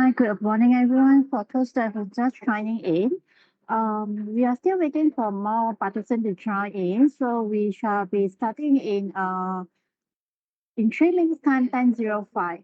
Hi, good morning, everyone. For those that are just joining in, we are still waiting for more participants to join in, so we shall be starting in 3 minutes time, 10:05.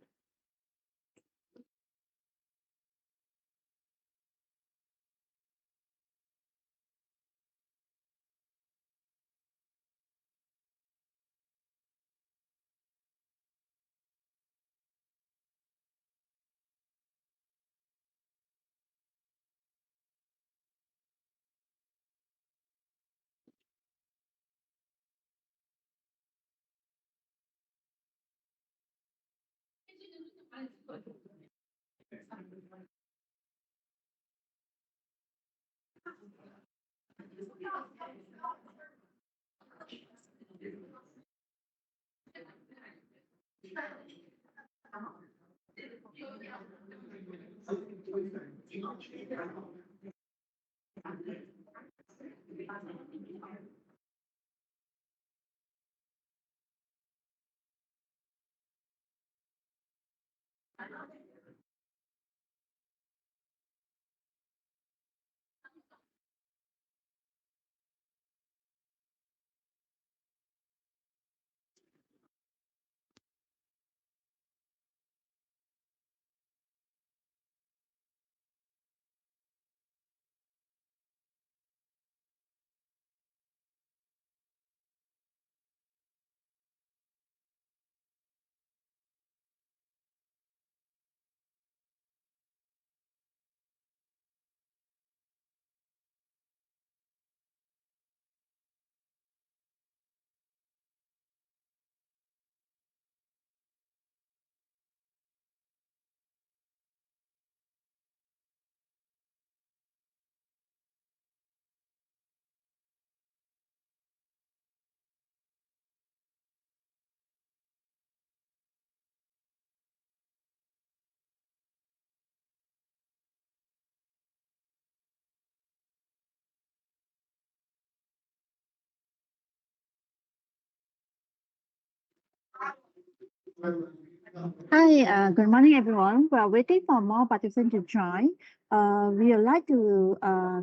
Hi, good morning, everyone. We are waiting for more participants to join. We would like to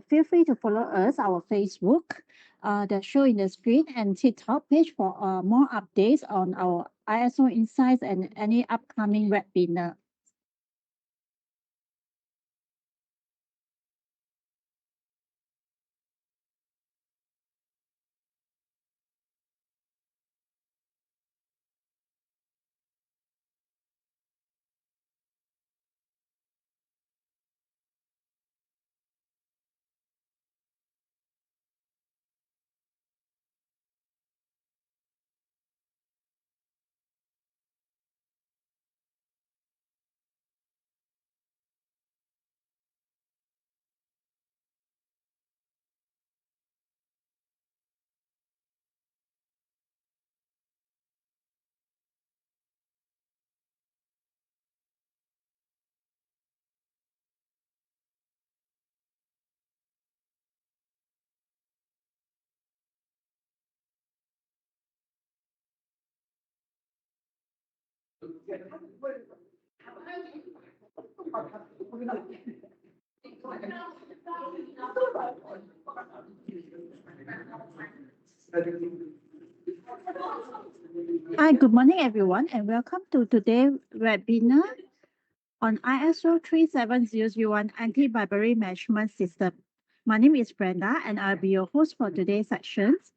feel free to follow us, our Facebook, that show in the screen, and TikTok page for more updates on our ISO insights and any upcoming webinar. Hi, good morning, everyone, and welcome to today's webinar on ISO 37001 Anti-Bribery Management System. My name is Brenda, and I'll be your host for today's sessions.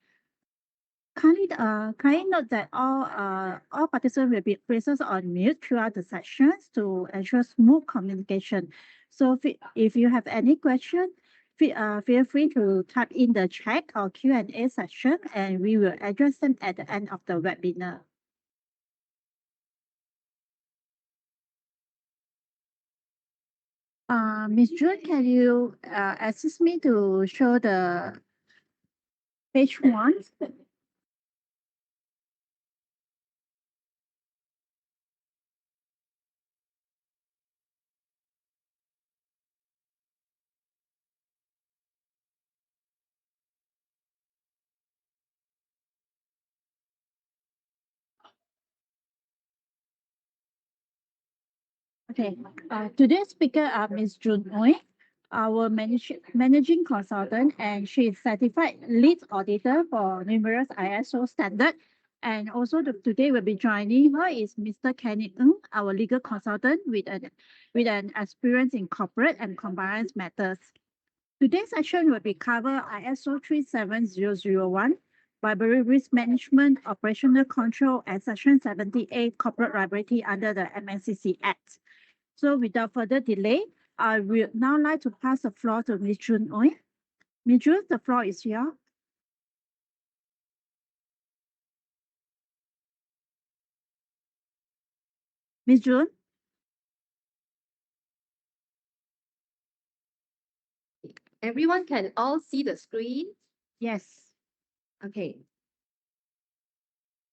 Kindly note that all participants will be placed on mute throughout the sessions to ensure smooth communication. So if you have any question, feel free to type in the chat or Q&A section, and we will address them at the end of the webinar. Ms. June, can you assist me to show the page one? Okay. Today's speaker are Ms. Jun Oi, our managing consultant, and she is certified lead auditor for numerous ISO standard. And also today will be joining her is Mr. Kenny Ng, our legal consultant with an experience in corporate and compliance matters. Today's session will be cover ISO 37001 liability risk management, operational control, and Section 78 corporate liability under the MNCC Act. So without further delay, I will now like to pass the floor to Ms. Jun Oi. Ms. Jun, the floor is yours. Ms. Jun? Everyone can all see the screen? Yes. Okay.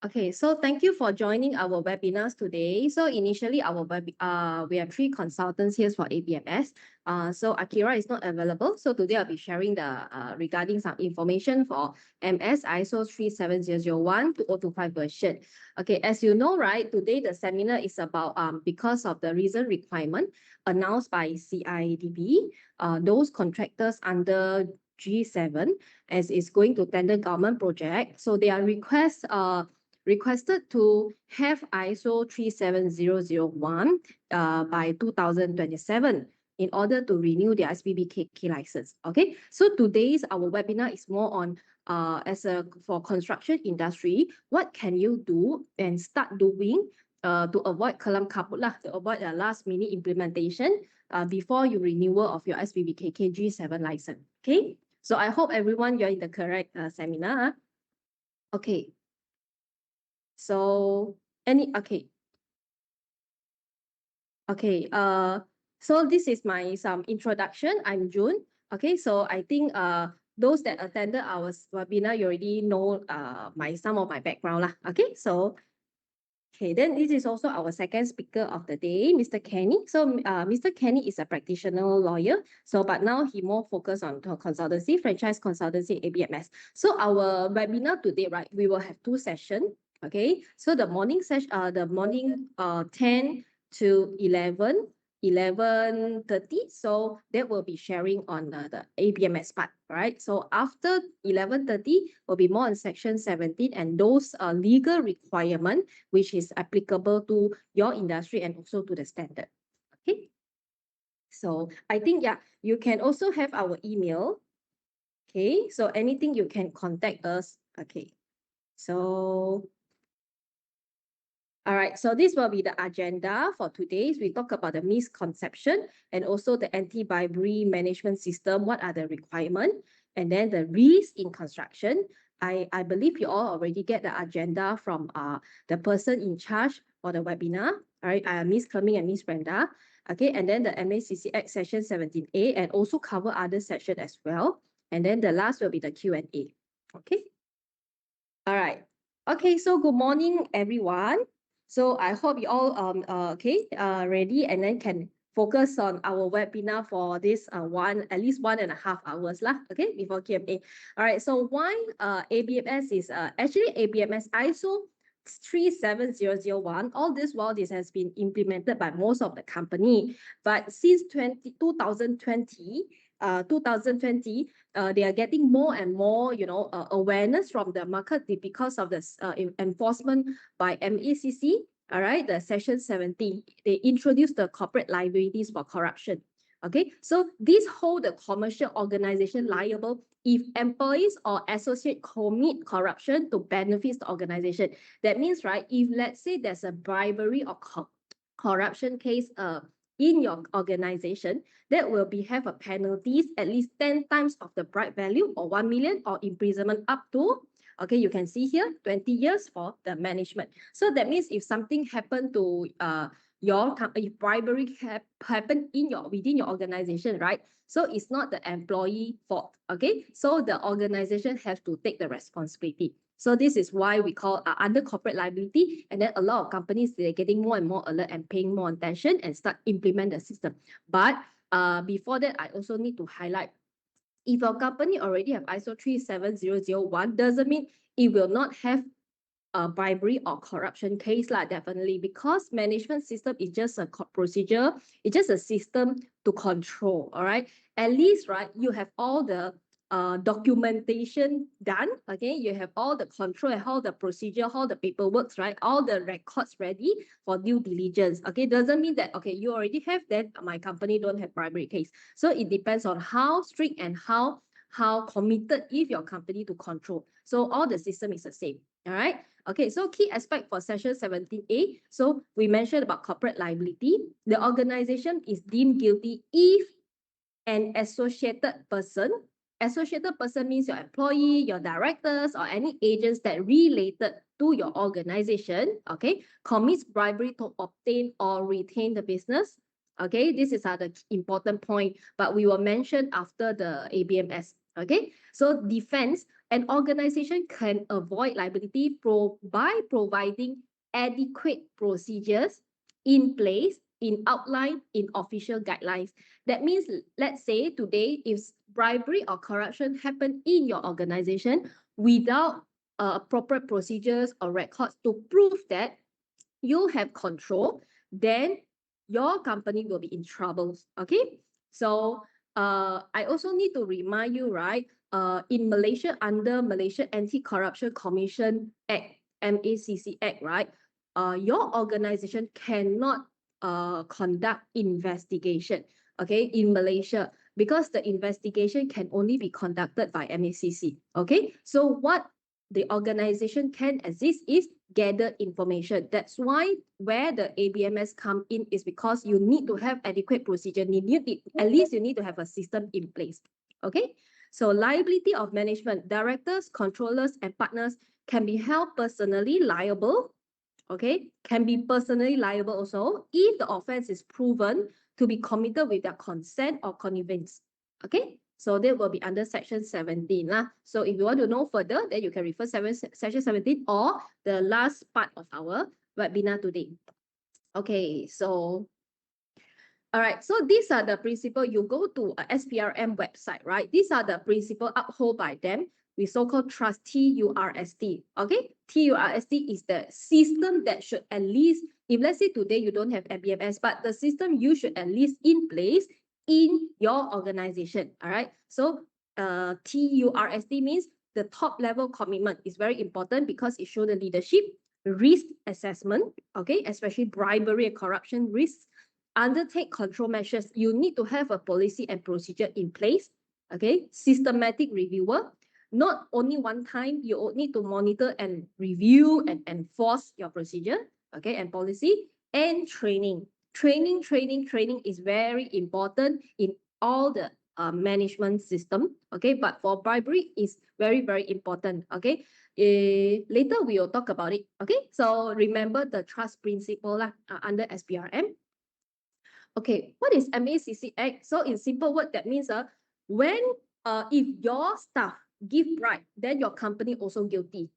Okay, so thank you for joining our webinars today. So initially, we have three consultants here for ABMS. So Akira is not available. So today I'll be sharing the regarding some information for MS ISO 37001 2025 version. Okay, as you know, right, today the seminar is about because of the recent requirement announced by CIDB, those contractors under G7 as is going to tender government project. So they are requested to have ISO 37001 by 2027 in order to renew their SBBKK license. Okay, so today's our webinar is more on for construction industry, what can you do and start doing to avoid kalam kaput lah, to avoid a last minute implementation before you renewal of your SBBKK G7 license. Okay, so I hope everyone you're in the correct seminar. Okay. So okay. Okay, so this is my some introduction. I'm June. Okay, so I think those that attended our webinar, you already know some of my background lah. Okay, so okay, then this is also our second speaker of the day, Mr. Kenny. So Mr. Kenny is a practitioner lawyer. So but now he more focused on consultancy, franchise consultancy, ABMS. So our webinar today, right, we will have two sessions. Okay, so the morning session, the morning 10 to 11:30. So that will be sharing on the ABMS part, right? So after 11:30 will be more on section 17 and those legal requirement which is applicable to your industry and also to the standard. Okay. So I think, yeah, you can also have our email. Okay, so anything you can contact us. Okay, so all right, so this will be the agenda for today. We talk about the misconception and also the anti-bribery management system. What are the requirements? And then the risk in construction. I believe you all already get the agenda from the person in charge for the webinar. All right, Miss Kerming and Miss Brenda. Okay, and then the MACC Act Section 17A and also cover other section as well. And then the last will be the Q&A. Okay. All right. Okay, so good morning, everyone. So I hope you all ready and then can focus on our webinar for this at least 1.5 hours lah, okay, before Q&A. All right, so why ABMS is actually ABMS ISO 37001. All this while this has been implemented by most of the company, but since 2020, they are getting more and more, awareness from the market because of the enforcement by MACC. All right, the section 17, they introduced the corporate liabilities for corruption. Okay, so these hold the commercial organization liable if employees or associate commit corruption to benefit the organization. That means, right, if let's say there's a bribery or corruption case in your organization, that will have a penalties at least 10 times of the bribe value or 1 million or imprisonment up to, okay, you can see here, 20 years for the management. So that means if something happened to your company, if bribery happened within your organization, right? So it's not the employee fault, okay? So the organization has to take the responsibility. So this is why we call under corporate liability, and then a lot of companies, they're getting more and more alert and paying more attention and start implement the system. But before that, I also need to highlight, if your company already have ISO 37001, doesn't mean it will not have bribery or corruption case lah, definitely, because management system is just a procedure, it's just a system to control, all right? At least, right, you have all the documentation done, okay? You have all the control and all the procedure, all the paperwork, right? All the records ready for due diligence, okay? Doesn't mean that, okay, you already have that, my company don't have bribery case. So it depends on how strict and how committed is your company to control. So all the system is the same, all right? Okay, so key aspect for section 17A. So we mentioned about corporate liability. The organization is deemed guilty if an associated person means your employee, your directors, or any agents that related to your organization, okay, commits bribery to obtain or retain the business. Okay, this is the important point, but we will mention after the ABMS. Okay, so defense, an organization can avoid liability by providing adequate procedures in place, in outline, in official guidelines. That means, let's say today, if bribery or corruption happen in your organization without proper procedures or records to prove that you have control, then your company will be in trouble. Okay, so I also need to remind you, right? In Malaysia, under Malaysia Anti-Corruption Commission Act, MACC Act, right? Your organization cannot conduct investigation, okay, in Malaysia, because the investigation can only be conducted by MACC. Okay, so what the organization can assist is gather information. That's why where the ABMS come in is because you need to have adequate procedure. At least you need to have a system in place. Okay, so liability of management, directors, controllers, and partners can be held personally liable. Okay, can be personally liable also if the offense is proven to be committed with their consent or connivance. Okay, so that will be under section 17 lah. So if you want to know further, then you can refer section 17 or the last part of our webinar today. Okay, so all right, so these are the principle. You go to a SPRM website, right? These are the principle upheld by them. We so-called trust, TURST. Okay, TURST is the system that should at least, if let's say today you don't have MBMS, but the system you should at least in place in your organization. All right, so TURST means the top level commitment is very important because it shows the leadership, risk assessment, okay, especially bribery and corruption risks. Undertake control measures, you need to have a policy and procedure in place, okay? Systematic reviewer, not only one time, you need to monitor and review and enforce your procedure, okay, and policy, and training. Training is very important in all the management system, okay? But for bribery is very, very important, okay? Later we will talk about it, okay? So remember the trust principle lah, under SPRM. Okay, what is MACC Act? So in simple word, that means when if your staff give bribe, then your company also guilty.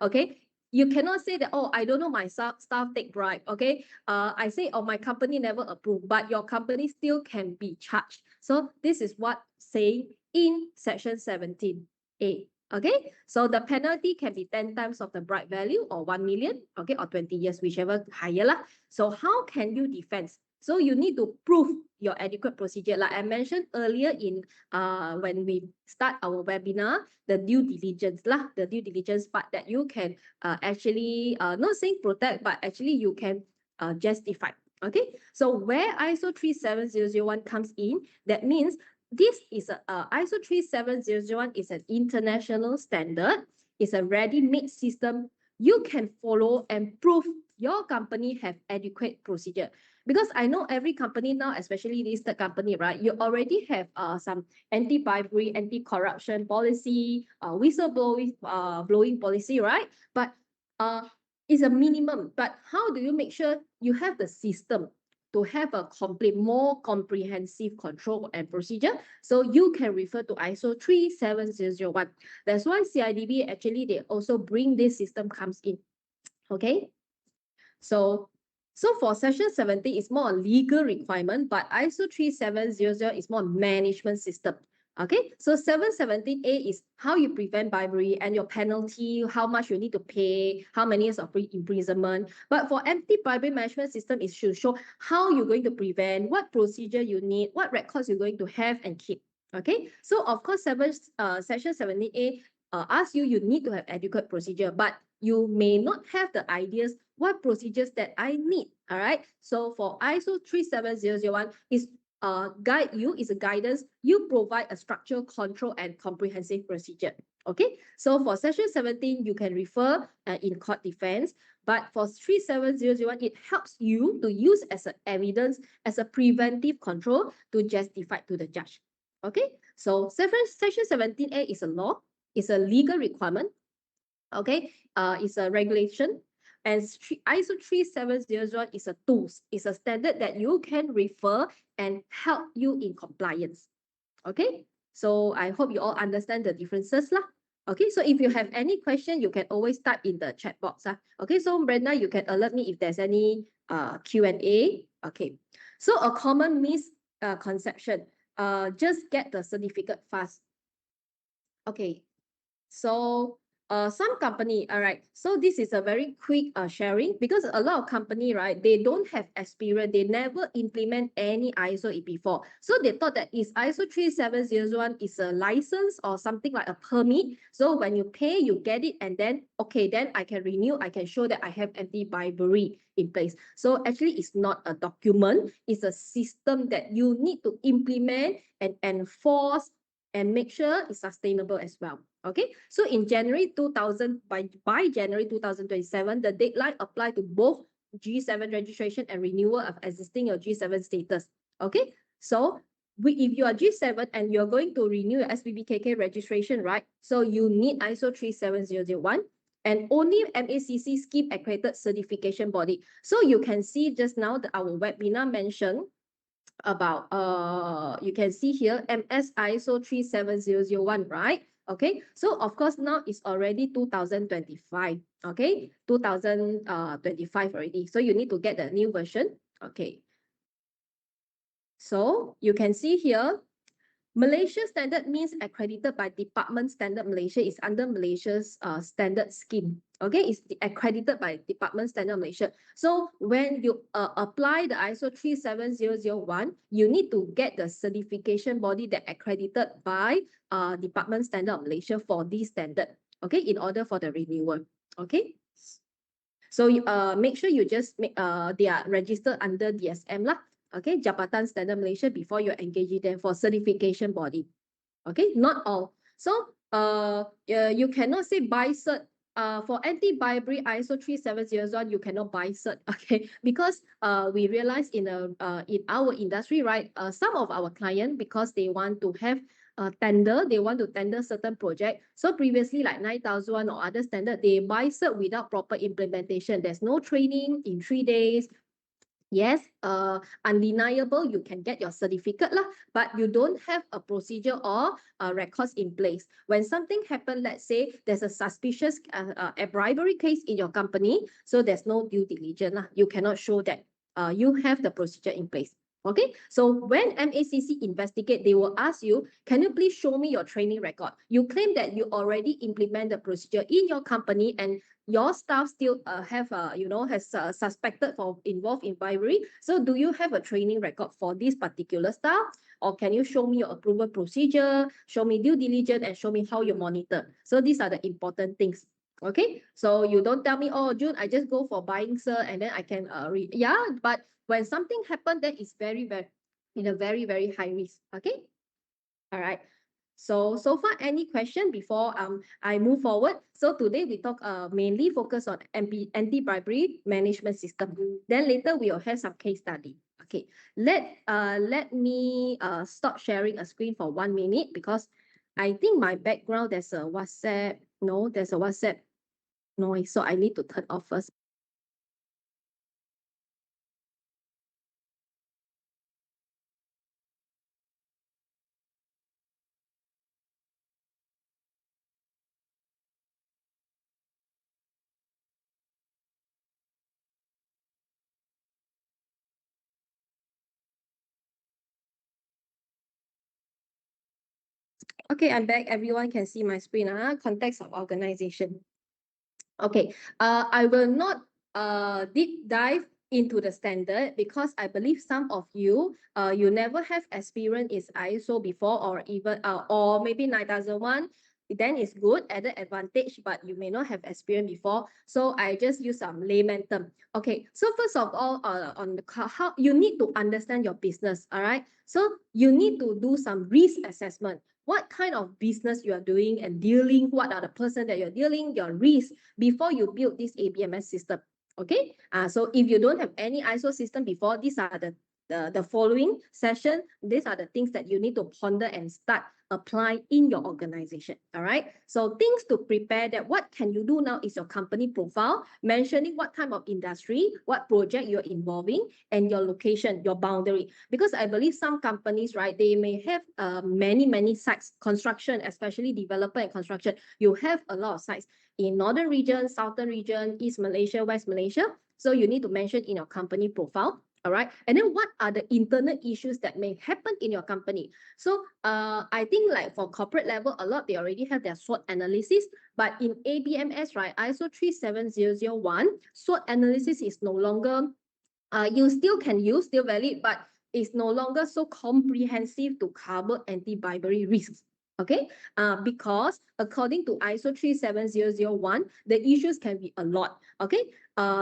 Okay, you cannot say that, oh, I don't know my staff take bribe. Okay, I say, oh, my company never approved, but your company still can be charged. So this is what saying in section 17A. Okay, so the penalty can be 10 times of the bribe value or 1 million, okay, or 20 years, whichever higher lah. So how can you defend? So you need to prove your adequate procedure. Like I mentioned earlier in when we start our webinar, the due diligence lah, the due diligence part that you can actually not saying protect, but actually you can justify. Okay, so where ISO 37001 comes in, that means this is ISO 37001 is an international standard. It's a ready-made system you can follow and prove your company have adequate procedure. Because I know every company now, especially listed company, right? You already have some anti-bribery, anti-corruption policy, whistleblowing blowing policy, right? But it's a minimum. But how do you make sure you have the system to have a complete, more comprehensive control and procedure? So you can refer to ISO 37001. That's why CIDB actually they also bring this system comes in. Okay, so for section 70 is more a legal requirement, but ISO 37001 is more management system. Okay, so 717A is how you prevent bribery and your penalty, how much you need to pay, how many years of imprisonment. But for anti-bribery management system, it should show how you're going to prevent, what procedure you need, what records you're going to have and keep. Okay, so of course, Section 17A asks you need to have adequate procedure, but you may not have the ideas what procedures that I need. All right, so for ISO 37001 is guide you is a guidance. You provide a structural control and comprehensive procedure. Okay, so for section 17, you can refer in court defense, but for 37001, it helps you to use as an evidence, as a preventive control to justify to the judge. Okay, so section 17A is a law, it's a legal requirement. Okay, it's a regulation, and ISO 37001 is a tools, it's a standard that you can refer and help you in compliance. Okay, so I hope you all understand the differences lah. Okay, so if you have any question, you can always type in the chat box. Okay, so Brenda, you can alert me if there's any Q&A. Okay, so a common misconception, just get the certificate fast. Okay, so some company, all right, so this is a very quick sharing because a lot of company, right, they don't have experience, they never implement any ISO before. So they thought that is ISO 37001 is a license or something like a permit. So when you pay, you get it, and then, okay, then I can renew, I can show that I have anti-bribery in place. So actually it's not a document, it's a system that you need to implement and enforce and make sure it's sustainable as well. Okay, so in January 2000, by January 2027, the deadline apply to both G7 registration and renewal of existing your G7 status. Okay, so if you are G7 and you're going to renew your SBBKK registration, right? So you need ISO 37001 and only MACC scheme accredited certification body. So you can see just now that our webinar mentioned about you can see here MS ISO 37001, right? Okay, so of course now it's already 2025. Okay, 2025 already, so you need to get the new version. Okay, so you can see here Malaysia standard means accredited by Department Standard Malaysia, is under Malaysia's standard scheme. Okay, it's accredited by Department Standard Malaysia. So when you apply the ISO 37001, you need to get the certification body that accredited by Department Standard Malaysia for this standard. Okay, in order for the renewal. Okay. So make sure you just make they are registered under DSM lah. Okay, Jabatan Standard Malaysia before you engage them for certification body. Okay, not all. So you cannot say buy cert. For anti-bribery ISO 37001, you cannot buy cert. Okay, because we realize in our industry, right? Some of our clients, because they want to have tender, they want to tender certain project. So previously, like 9001 or other standard, they buy cert without proper implementation. There's no training in 3 days. Yes, undeniable, you can get your certificate lah, but you don't have a procedure or records in place. When something happen, let's say there's a suspicious a bribery case in your company, so there's no due diligence lah. You cannot show that you have the procedure in place. Okay, so when MACC investigate, they will ask you, can you please show me your training record? You claim that you already implement the procedure in your company and your staff still have has suspected for involved in bribery. So do you have a training record for this particular staff, or can you show me your approval procedure, show me due diligence, and show me how you monitor? So these are the important things. Okay, so you don't tell me, oh June, I just go for buying sir and then I can yeah, but when something happened, then it's very in a very high risk. Okay, all right. So far, any question before I move forward? So today we talk mainly focus on anti-bribery management system. Then later we will have some case study. Okay, let me stop sharing a screen for 1 minute because I think my background there's a WhatsApp. No, there's a WhatsApp noise, so I need to turn off first. Okay, I'm back. Everyone can see my screen. Context of organization. Okay, I will not deep dive into the standard because I believe some of you, you never have experience in ISO before, or even or maybe 9001. Then it's good, added advantage, but you may not have experience before. So I just use some layman term. Okay, so first of all, on the how you need to understand your business. All right, so you need to do some risk assessment. What kind of business you are doing and dealing, what are the person that you're dealing, your risk before you build this ABMS system. Okay, so if you don't have any ISO system before, these are the following session. These are the things that you need to ponder and start apply in your organization. All right, so things to prepare, that what can you do now is your company profile, mentioning what type of industry, what project you're involving, and your location, your boundary. Because I believe some companies, right, they may have many sites, construction, especially developer and construction. You have a lot of sites in northern region, southern region, East Malaysia, West Malaysia. So you need to mention in your company profile. All right. And then what are the internal issues that may happen in your company? So I think like for corporate level, a lot they already have their SWOT analysis. But in ABMS, right, ISO 37001, SWOT analysis is no longer, you still can use, still valid, but it's no longer so comprehensive to cover anti-bribery risks. Okay, because according to ISO 37001, the issues can be a lot. Okay,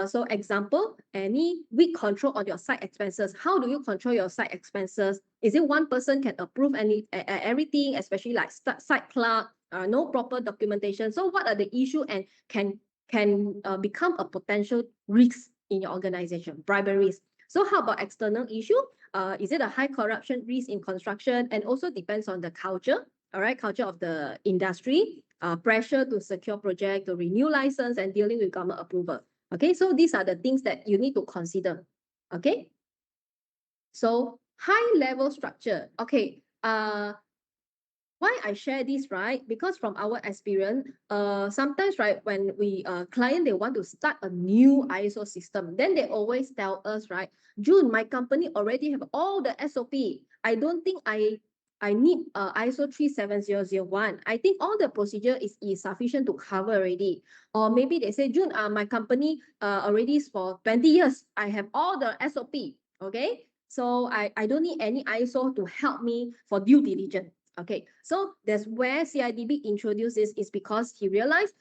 so example, any weak control on your site expenses. How do you control your site expenses? Is it one person can approve everything, especially like site clerk, no proper documentation? So what are the issue and can become a potential risk in your organization? Briberies. So how about external issue? Is it a high corruption risk in construction? And also depends on the culture, all right, culture of the industry, pressure to secure project, to renew license, and dealing with government approval. Okay, so these are the things that you need to consider. Okay, so high level structure. Okay, why I share this, right? Because from our experience, sometimes, right, when we client they want to start a new ISO system, then they always tell us, right, June, my company already have all the SOP. I don't think I need ISO 37001. I think all the procedure is sufficient to cover already. Or maybe they say, June, my company already is for 20 years. I have all the SOP. Okay. So I don't need any ISO to help me for due diligence. Okay, so that's where CIDB introduced this, is because he realized,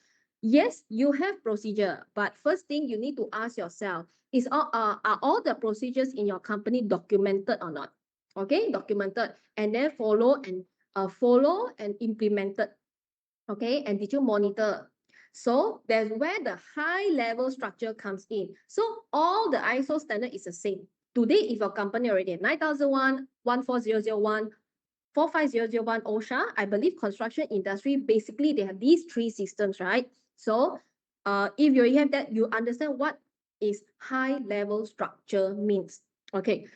yes, you have procedure, but first thing you need to ask yourself is, are all the procedures in your company documented or not? Okay, documented, and then follow and implemented. Okay, and did you monitor? So that's where the high level structure comes in. So all the ISO standard is the same. Today, if your company already at 9001, 14001, 45001 OSHA, I believe construction industry, basically they have these three systems, right? So if you have that, you understand what is high level structure means. Okay,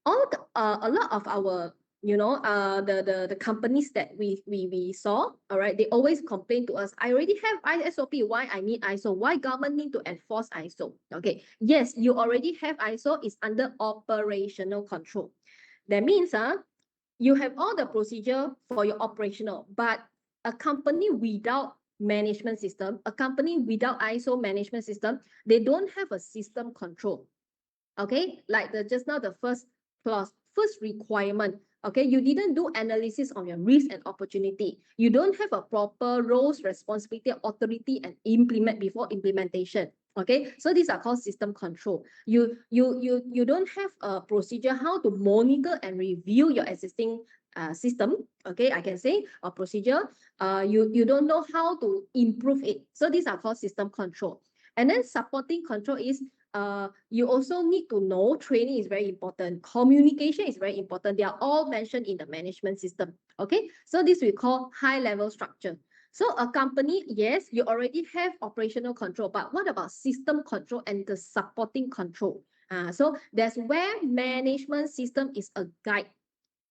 a lot of our, the companies that we saw, all right, they always complain to us, I already have ISOP, why I need ISO, why government need to enforce ISO? Okay, yes, you already have ISO, it's under operational control. That means you have all the procedure for your operational, but a company without management system, a company without ISO management system, they don't have a system control. Okay, like just now the first clause, first requirement. Okay, you didn't do analysis on your risk and opportunity. You don't have a proper roles, responsibility, authority, and implement before implementation. Okay, so these are called system control. You don't have a procedure how to monitor and review your existing system. Okay, I can say a procedure. You don't know how to improve it. So these are called system control. And then supporting control is, you also need to know training is very important. Communication is very important. They are all mentioned in the management system. Okay, so this we call high level structure. So a company, yes, you already have operational control, but what about system control and the supporting control? So that's where management system is a guide.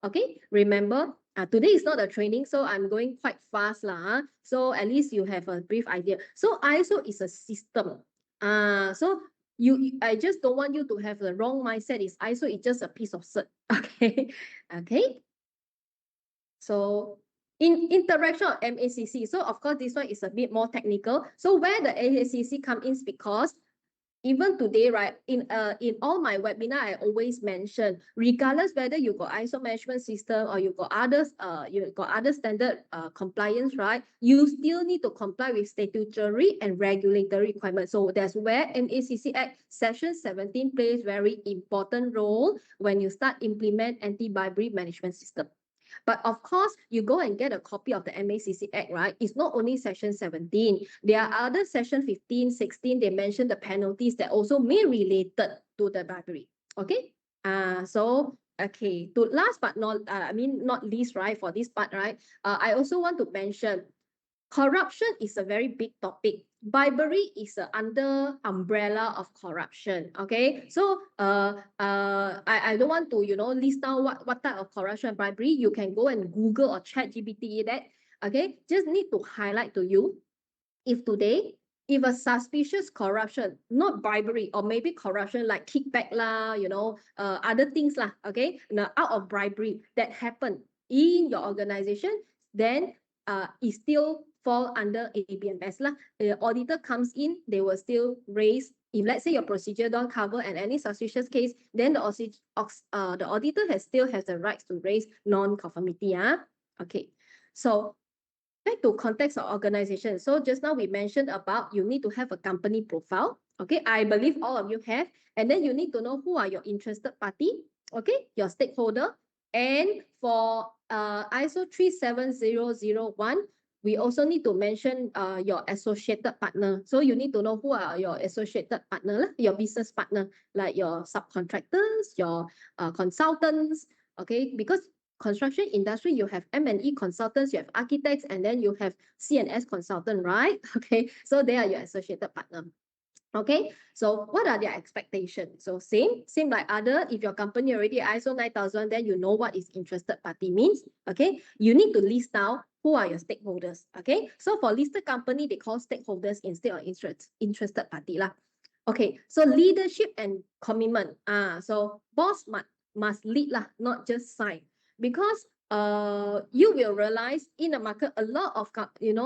Okay, remember, today is not a training, so I'm going quite fast lah. So at least you have a brief idea. So ISO is a system. So I just don't want you to have the wrong mindset. Is ISO is just a piece of cert. Okay, okay. So in interaction of MACC. So of course, this one is a bit more technical. So where the MACC come in is because even today, right, in all my webinar, I always mention, regardless whether you got ISO management system or you got others, you got other standard compliance, right, you still need to comply with statutory and regulatory requirements. So that's where NACC Act Section 17 plays very important role when you start implement anti-bribery management system. But of course, you go and get a copy of the MACC Act, right? It's not only Section 17. There are other Section 15, 16. They mention the penalties that also may related to the bribery. Okay. Okay. To last but not, not least, right? For this part, right? I also want to mention corruption is a very big topic. Bribery is under umbrella of corruption. Okay, so I don't want to list down what type of corruption and bribery. You can go and Google or chat GPT that. Okay, just need to highlight to you, if today, if a suspicious corruption, not bribery, or maybe corruption like kickback lah, other things lah, okay, now out of bribery that happen in your organization, then it still fall under ABMS lah. The auditor comes in, they will still raise. If let's say your procedure don't cover and any suspicious case, then the auditor still has the rights to raise non-conformity. Okay, so back to context of organization. So just now we mentioned about you need to have a company profile. Okay, I believe all of you have. And then you need to know who are your interested party, okay, your stakeholder. And for ISO 37001, we also need to mention your associated partner. So you need to know who are your associated partner, your business partner, like your subcontractors, your consultants, okay, because construction industry, you have M&E consultants, you have architects, and then you have C&S consultant, right? Okay, so they are your associated partner. Okay, so what are their expectations? So same like other, if your company already ISO 9000, then you know what is interested party means. Okay, you need to list down who are your stakeholders. Okay, so for listed company, they call stakeholders instead of interested party lah. Okay, so leadership and commitment. So boss must lead lah, not just sign. Because you will realize in the market a lot of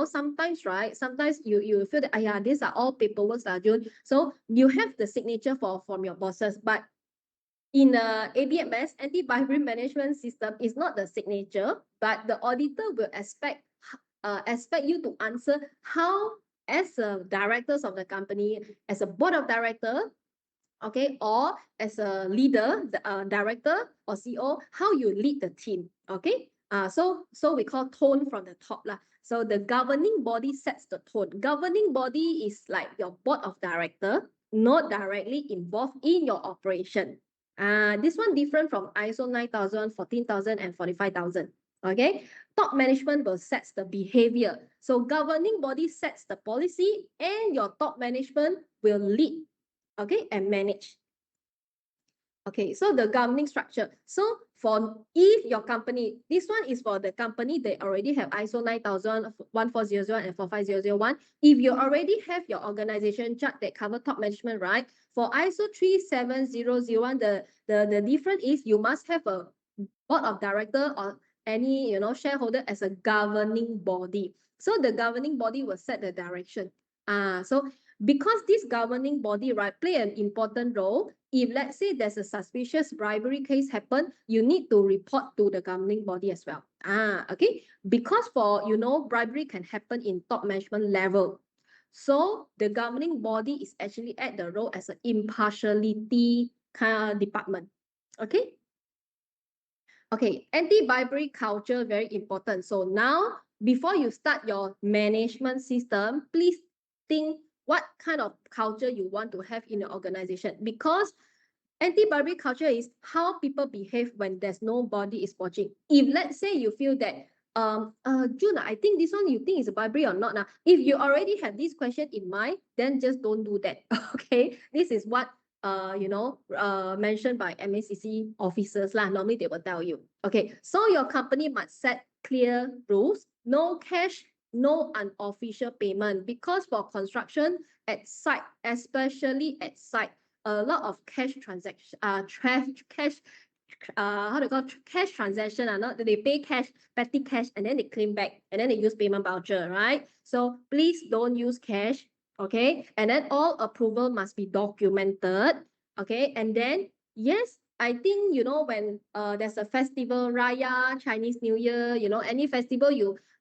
sometimes, right, sometimes you feel that these are all paperwork, June. So you have the signature from your bosses, but in the ABMS anti-bribery management system is not the signature, but the auditor will expect you to answer how, as a directors of the company, as a board of director, okay, or as a leader, the director or CEO, how you lead the team, okay? So we call tone from the top lah. So the governing body sets the tone. Governing body is like your board of director, not directly involved in your operation. This one different from ISO 9000, 14,000, and 45,000. Okay, top management will set the behavior. So governing body sets the policy, and your top management will lead, okay, and manage. Okay, so the governing structure. So for if your company, this one is for the company that already have ISO 9000, 14001, and 45001. If you already have your organization chart that cover top management, right? For ISO 37001, the difference is you must have a board of director or any shareholder as a governing body. So the governing body will set the direction. So because this governing body, right, play an important role, if let's say there's a suspicious bribery case happen, you need to report to the governing body as well. Okay, because for bribery can happen in top management level. So the governing body is actually at the role as an impartiality kind of department. Okay. Okay, anti-bribery culture, very important. So now, before you start your management system, please think what kind of culture you want to have in your organization. Because anti-bribery culture is how people behave when there's nobody is watching. If let's say you feel that, June, I think this one you think is a bribery or not now. If you already have this question in mind, then just don't do that. Okay, this is what mentioned by MACC officers lah. Normally they will tell you. Okay, so your company must set clear rules. No cash, no unofficial payment, because for construction at site, especially at site, a lot of cash transaction, cash how to call cash transaction, not they pay cash, petty cash, and then they claim back, and then they use payment voucher, right? So please don't use cash, okay? And then all approval must be documented, okay? And then yes, I think when there's a festival, Raya, Chinese New Year, any festival,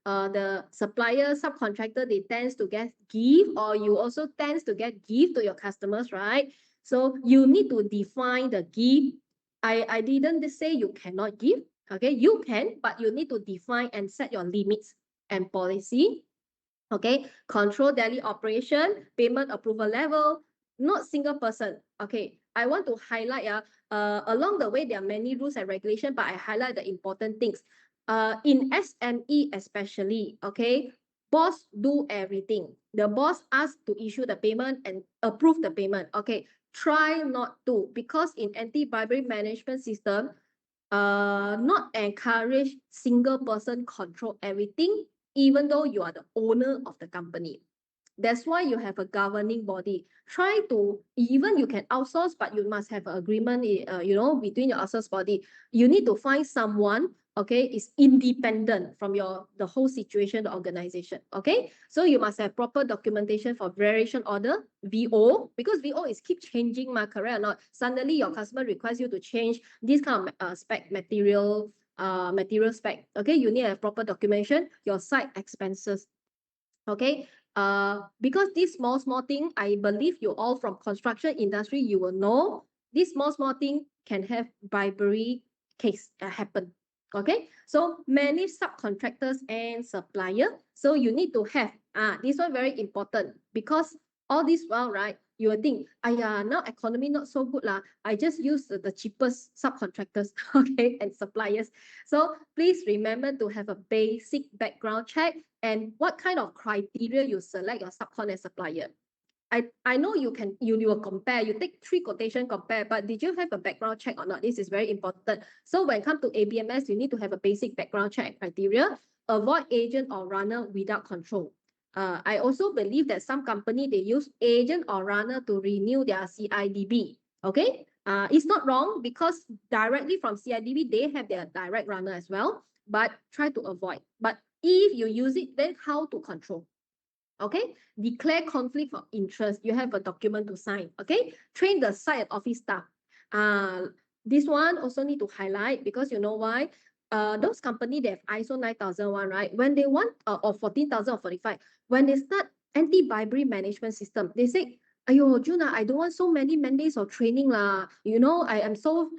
the supplier, subcontractor, they tends to get gift, or you also tends to get gift to your customers, right? So you need to define the gift. I didn't say you cannot give. Okay, you can, but you need to define and set your limits and policy. Okay, control daily operation, payment approval level, not single person. Okay, I want to highlight along the way there are many rules and regulation, but I highlight the important things. In SME especially, okay, boss do everything. The boss asks to issue the payment and approve the payment. Okay, try not to, because in anti-bribery management system, not encourage single person control everything, even though you are the owner of the company. That's why you have a governing body. Try to, even you can outsource, but you must have an agreement, between your outsource body. You need to find someone, okay, is independent from the whole situation, the organization. Okay, so you must have proper documentation for variation order, VO, because VO is keep changing, correct or not? Suddenly your customer requires you to change this kind of spec material spec. Okay, you need a proper documentation, your site expenses. Okay, because this small thing, I believe you all from construction industry, you will know this small thing can have bribery case happen. Okay, so many subcontractors and supplier, so you need to have this one very important, because all this while, right, you will think, now economy not so good lah, I just use the cheapest subcontractors, okay, and suppliers. So please remember to have a basic background check, and what kind of criteria you select your subcon and supplier. I know you will compare, you take 3 quotation compare, but did you have a background check or not? This is very important. So when it comes to ABMS, you need to have a basic background check criteria. Avoid agent or runner without control. I also believe that some company, they use agent or runner to renew their CIDB. Okay, it's not wrong, because directly from CIDB, they have their direct runner as well, but try to avoid. But if you use it, then how to control? Okay, declare conflict of interest. You have a document to sign. Okay, train the site and office staff. This one also need to highlight, because you know why? Those company, they have ISO 9001, right? When they want or 14,000 or 45, when they start anti-bribery management system, they say, "Ayo, Juna, I don't want so many mandates or training lah. I'm so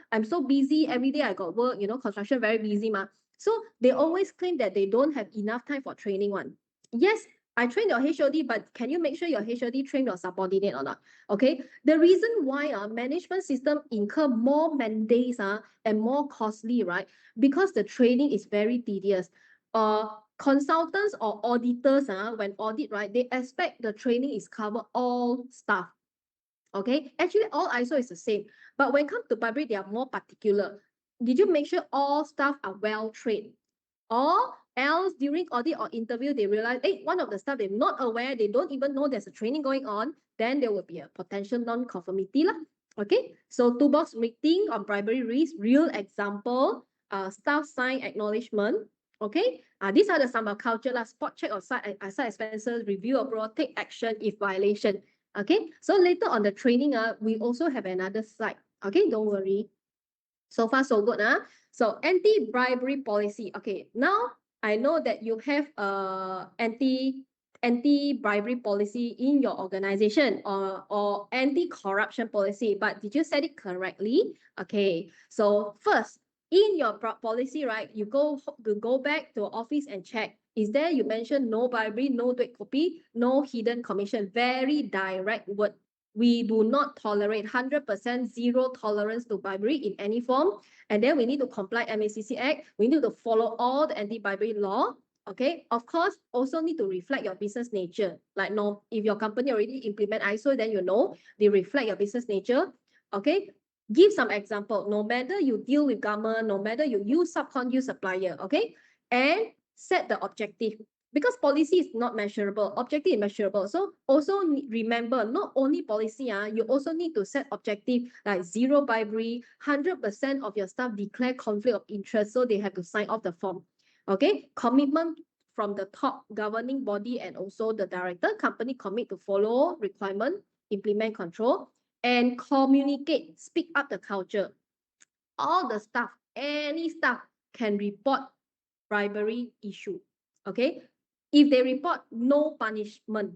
busy every day. I got work. Construction very busy ma." So they always claim that they don't have enough time for training one. Yes, I train your HOD, but can you make sure your HOD train your subordinate or not? Okay. The reason why management system incur more mandates and more costly, right? Because the training is very tedious. Consultants or auditors, when audit, right, they expect the training is cover all staff. Okay. Actually, all ISO is the same. But when it comes to bribery, they are more particular. Did you make sure all staff are well trained? Or else during audit or interview, they realize, hey, one of the staff, they're not aware, they don't even know there's a training going on, then there will be a potential non-conformity lah. Okay, so toolbox meeting on bribery risk, real example, staff sign acknowledgement. Okay, these are the some of culture lah, spot check of site expenses, review abroad, take action if violation. Okay, so later on the training, we also have another slide. Okay, don't worry. So far, so good. So anti-bribery policy. Okay, now I know that you have anti-bribery policy in your organization, or anti-corruption policy, but did you set it correctly? Okay, so first, in your policy, right, you go back to office and check. Is there, you mentioned no bribery, no duit copy, no hidden commission. Very direct word. We do not tolerate 100% zero tolerance to bribery in any form. And then we need to comply MACC Act. We need to follow all the anti-bribery law. Okay, of course, also need to reflect your business nature. Like, no, if your company already implement ISO, then they reflect your business nature. Okay, give some example. No matter you deal with government, no matter you use subcon, use supplier. Okay, and set the objective. because policy is not measurable, objective is measurable. So also remember, not only policy, you also need to set objective like zero bribery, 100% of your staff declare conflict of interest, so they have to sign off the form. Okay, commitment from the top governing body and also the director, company commit to follow requirement, implement control, and communicate, speak up the culture. All the staff, any staff can report bribery issue. Okay, if they report, no punishment.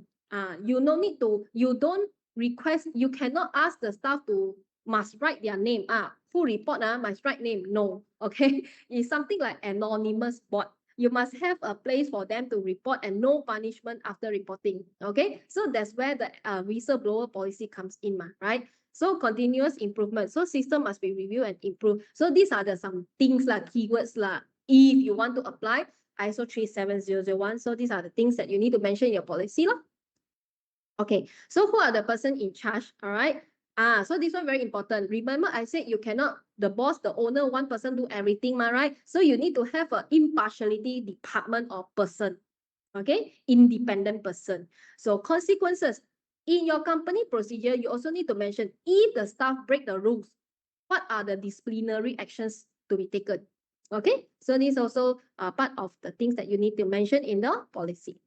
You no need to, you don't request, you cannot ask the staff to must write their name. Who report must write name. No. Okay, it's something like anonymous board. You must have a place for them to report and no punishment after reporting. Okay, so that's where the whistleblower policy comes in, right? So continuous improvement. So system must be reviewed and improved. So these are the some things like keywords if you want to apply ISO 37001. So these are the things that you need to mention in your policy. Okay, so who are the person in charge? All right. So this one very important. Remember, I said you cannot, the boss, the owner, one person do everything, right? So you need to have an impartiality department or person. Okay, independent person. So consequences. In your company procedure, you also need to mention if the staff break the rules, what are the disciplinary actions to be taken. Okay, so this is also part of the things that you need to mention in the policy.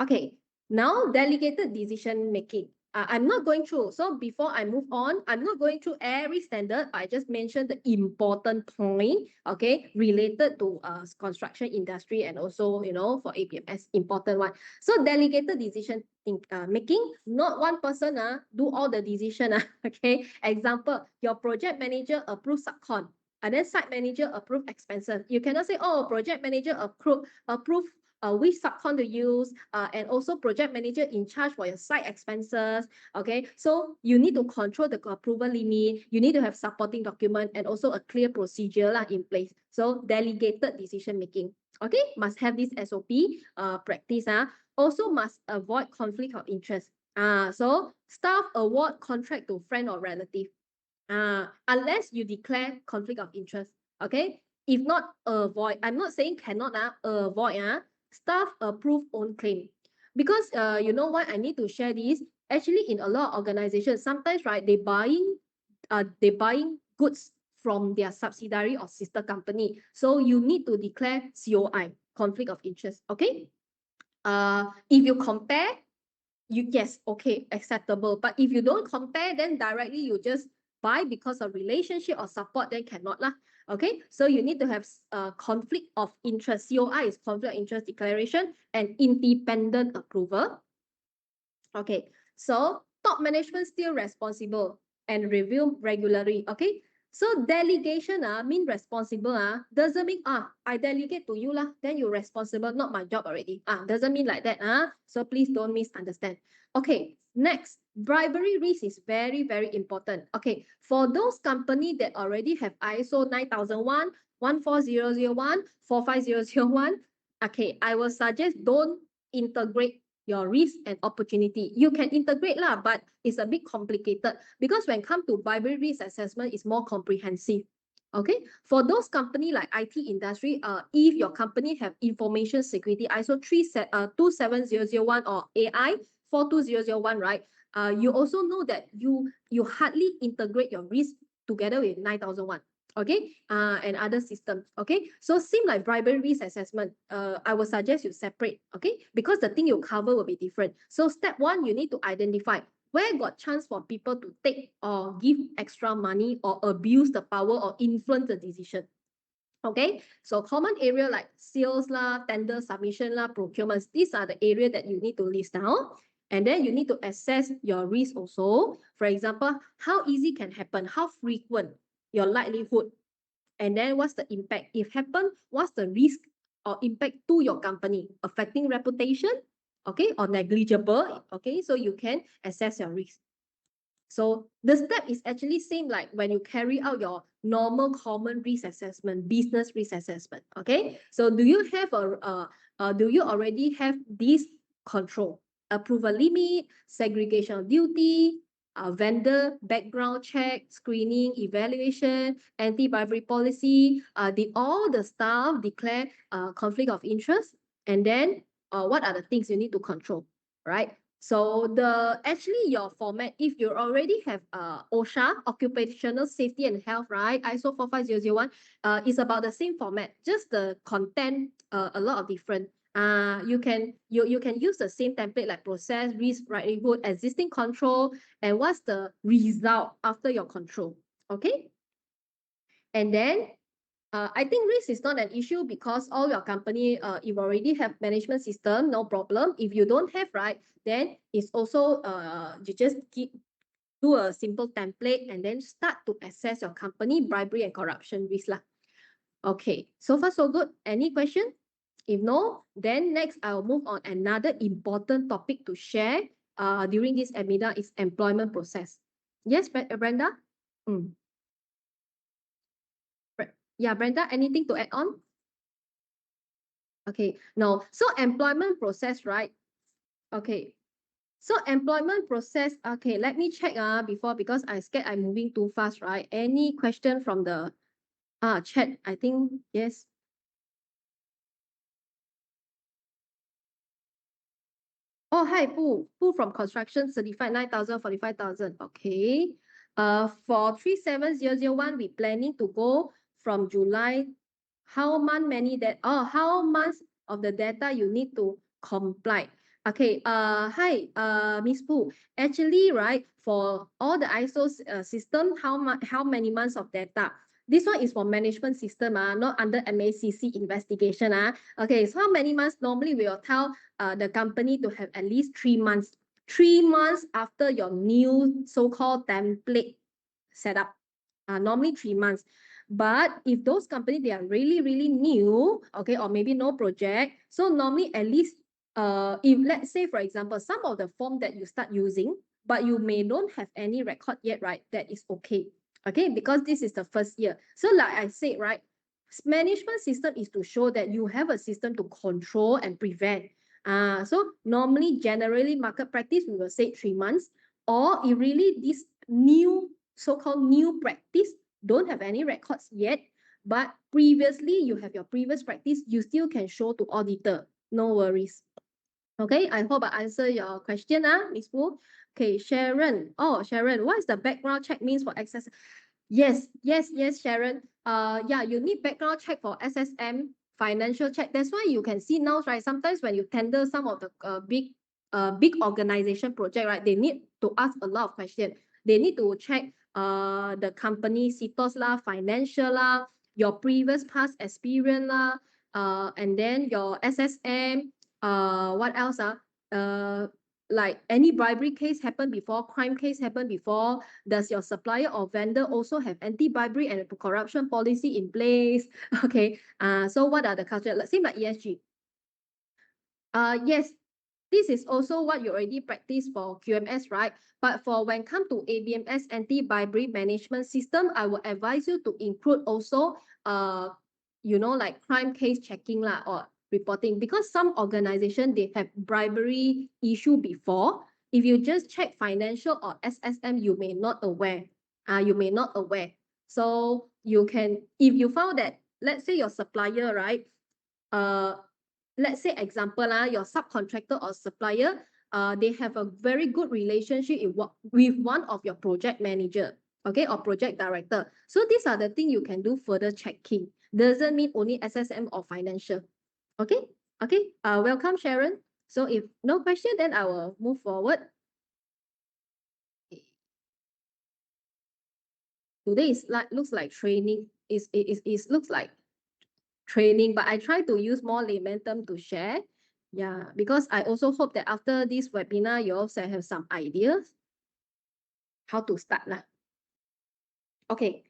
Okay, now delegated decision making. I'm not going through. So before I move on, I'm not going through every standard. I just mentioned the important point, okay, related to construction industry and also, for APMS, important one. So delegated decision making, not one person do all the decision. Okay, example, your project manager approve subcon, and then site manager approve expenses. You cannot say, oh, project manager approve which subcon to use, and also project manager in charge for your site expenses. Okay, so you need to control the approval limit. You need to have supporting document and also a clear procedure in place. So delegated decision making. Okay, must have this SOP practice. Also must avoid conflict of interest. So staff award contract to friend or relative. Unless you declare conflict of interest. Okay, if not, avoid. I'm not saying cannot avoid. Staff approve own claim, because you know why I need to share this. Actually, in a lot of organizations, sometimes right, they buying goods from their subsidiary or sister company. So you need to declare COI, conflict of interest. Okay. If you compare, yes, okay, acceptable. But if you don't compare, then directly you just buy because of relationship or support, then cannot lah. Okay, so you need to have conflict of interest. COI is conflict of interest declaration and independent approval. Okay, so top management still responsible and review regularly. Okay, so delegation mean responsible doesn't mean I delegate to you lah, then you're responsible, not my job already. Doesn't mean like that. So please don't misunderstand. Okay, next, bribery risk is very, very important. Okay, for those company that already have ISO 9001, 14001, 45001, okay, I will suggest don't integrate your risk and opportunity. You can integrate lah, but it's a bit complicated because when it comes to bribery risk assessment, it's more comprehensive. Okay, for those company like IT industry, if your company have information security ISO 27001 or AI 42001, right? You also know that you hardly integrate your risk together with 9001. Okay, and other systems. Okay, so same like bribery risk assessment, I will suggest you separate. Okay, because the thing you cover will be different. So step one, you need to identify where got chance for people to take or give extra money or abuse the power or influence the decision. Okay, so common area like sales lah, tender submission lah, procurements, these are the area that you need to list down. And then you need to assess your risk also. For example, how easy can happen, how frequent, your likelihood, and then what's the impact? If happen, what's the risk or impact to your company? Affecting reputation, okay, or negligible, okay, so you can assess your risk. So the step is actually same like when you carry out your normal common risk assessment, business risk assessment, okay? So do you have do you already have this control? Approval limit, segregation of duty, vendor background check, screening, evaluation, anti-bribery policy. Did all the staff declare conflict of interest? And then what are the things you need to control, right? So actually your format, if you already have OSHA, Occupational Safety and Health, right? ISO 45001, is about the same format, just the content a lot of different. You can use the same template like process, risk, likelihood, existing control, and what's the result after your control. Okay. And then I think risk is not an issue because all your company, if already have management system, no problem. If you don't have, right, then it's also you just do a simple template and then start to assess your company bribery and corruption risk lah. Okay, so far so good. Any question? If no, then next I'll move on another important topic to share during this webinar is employment process. Yes, Brenda? Mm. Yeah, Brenda, anything to add on? Okay, no. So employment process, right? Okay. So employment process, okay, let me check before because I scared I'm moving too fast, right? Any question from the chat? I think yes. Oh, hi, Pooh. Pooh from construction certified 9,000, 45,000. Okay. For 37001, we planning to go from July. How many that how months of the data you need to comply. Okay, hi, Miss Pooh. Actually, right, for all the ISO system, how many months of data? This one is for management system, not under MACC investigation. Okay, so how many months? Normally, we will tell the company to have at least 3 months. 3 months after your new so-called template setup. Normally 3 months. But if those companies, they are really, really new, okay, or maybe no project, so normally at least, if let's say, for example, some of the form that you start using, but you may don't have any record yet, right, that is okay, okay, because this is the first year. So like I said, right, management system is to show that you have a system to control and prevent. So normally, generally, market practice, we will say 3 months, or if really this new so-called new practice don't have any records yet, but previously you have your previous practice, you still can show to auditor. No worries. Okay, I hope I answer your question, Miss Wu. Okay, Sharon. Oh, Sharon, what is the background check means for access? Yes, yes, yes, Sharon. Yeah, you need background check for SSM financial check. That's why you can see now, right? Sometimes when you tender some of the big organization project, right? They need to ask a lot of questions. They need to check the company CITOS lah, financial lah, your previous past experience lah, and then your SSM. What else? Like any bribery case happened before, crime case happened before. Does your supplier or vendor also have anti-bribery and corruption policy in place? Okay. So what are the culture? Let's say like ESG. Yes, this is also what you already practice for QMS, right? But for when come to ABMS anti-bribery management system, I will advise you to include also like crime case checking lah or reporting, because some organization they have bribery issue before. If you just check financial or SSM, you may not aware. You may not aware. So you can, if you found that, let's say your supplier, right? Let's say example, your subcontractor or supplier, they have a very good relationship with one of your project manager, okay, or project director. So these are the things you can do further checking. Doesn't mean only SSM or financial. Okay, okay. Welcome, Sharon. So if no question, then I will move forward. Today is like looks like training. It looks like training, but I try to use more layman term to share. Yeah, because I also hope that after this webinar, you also have some ideas how to start lah. Okay,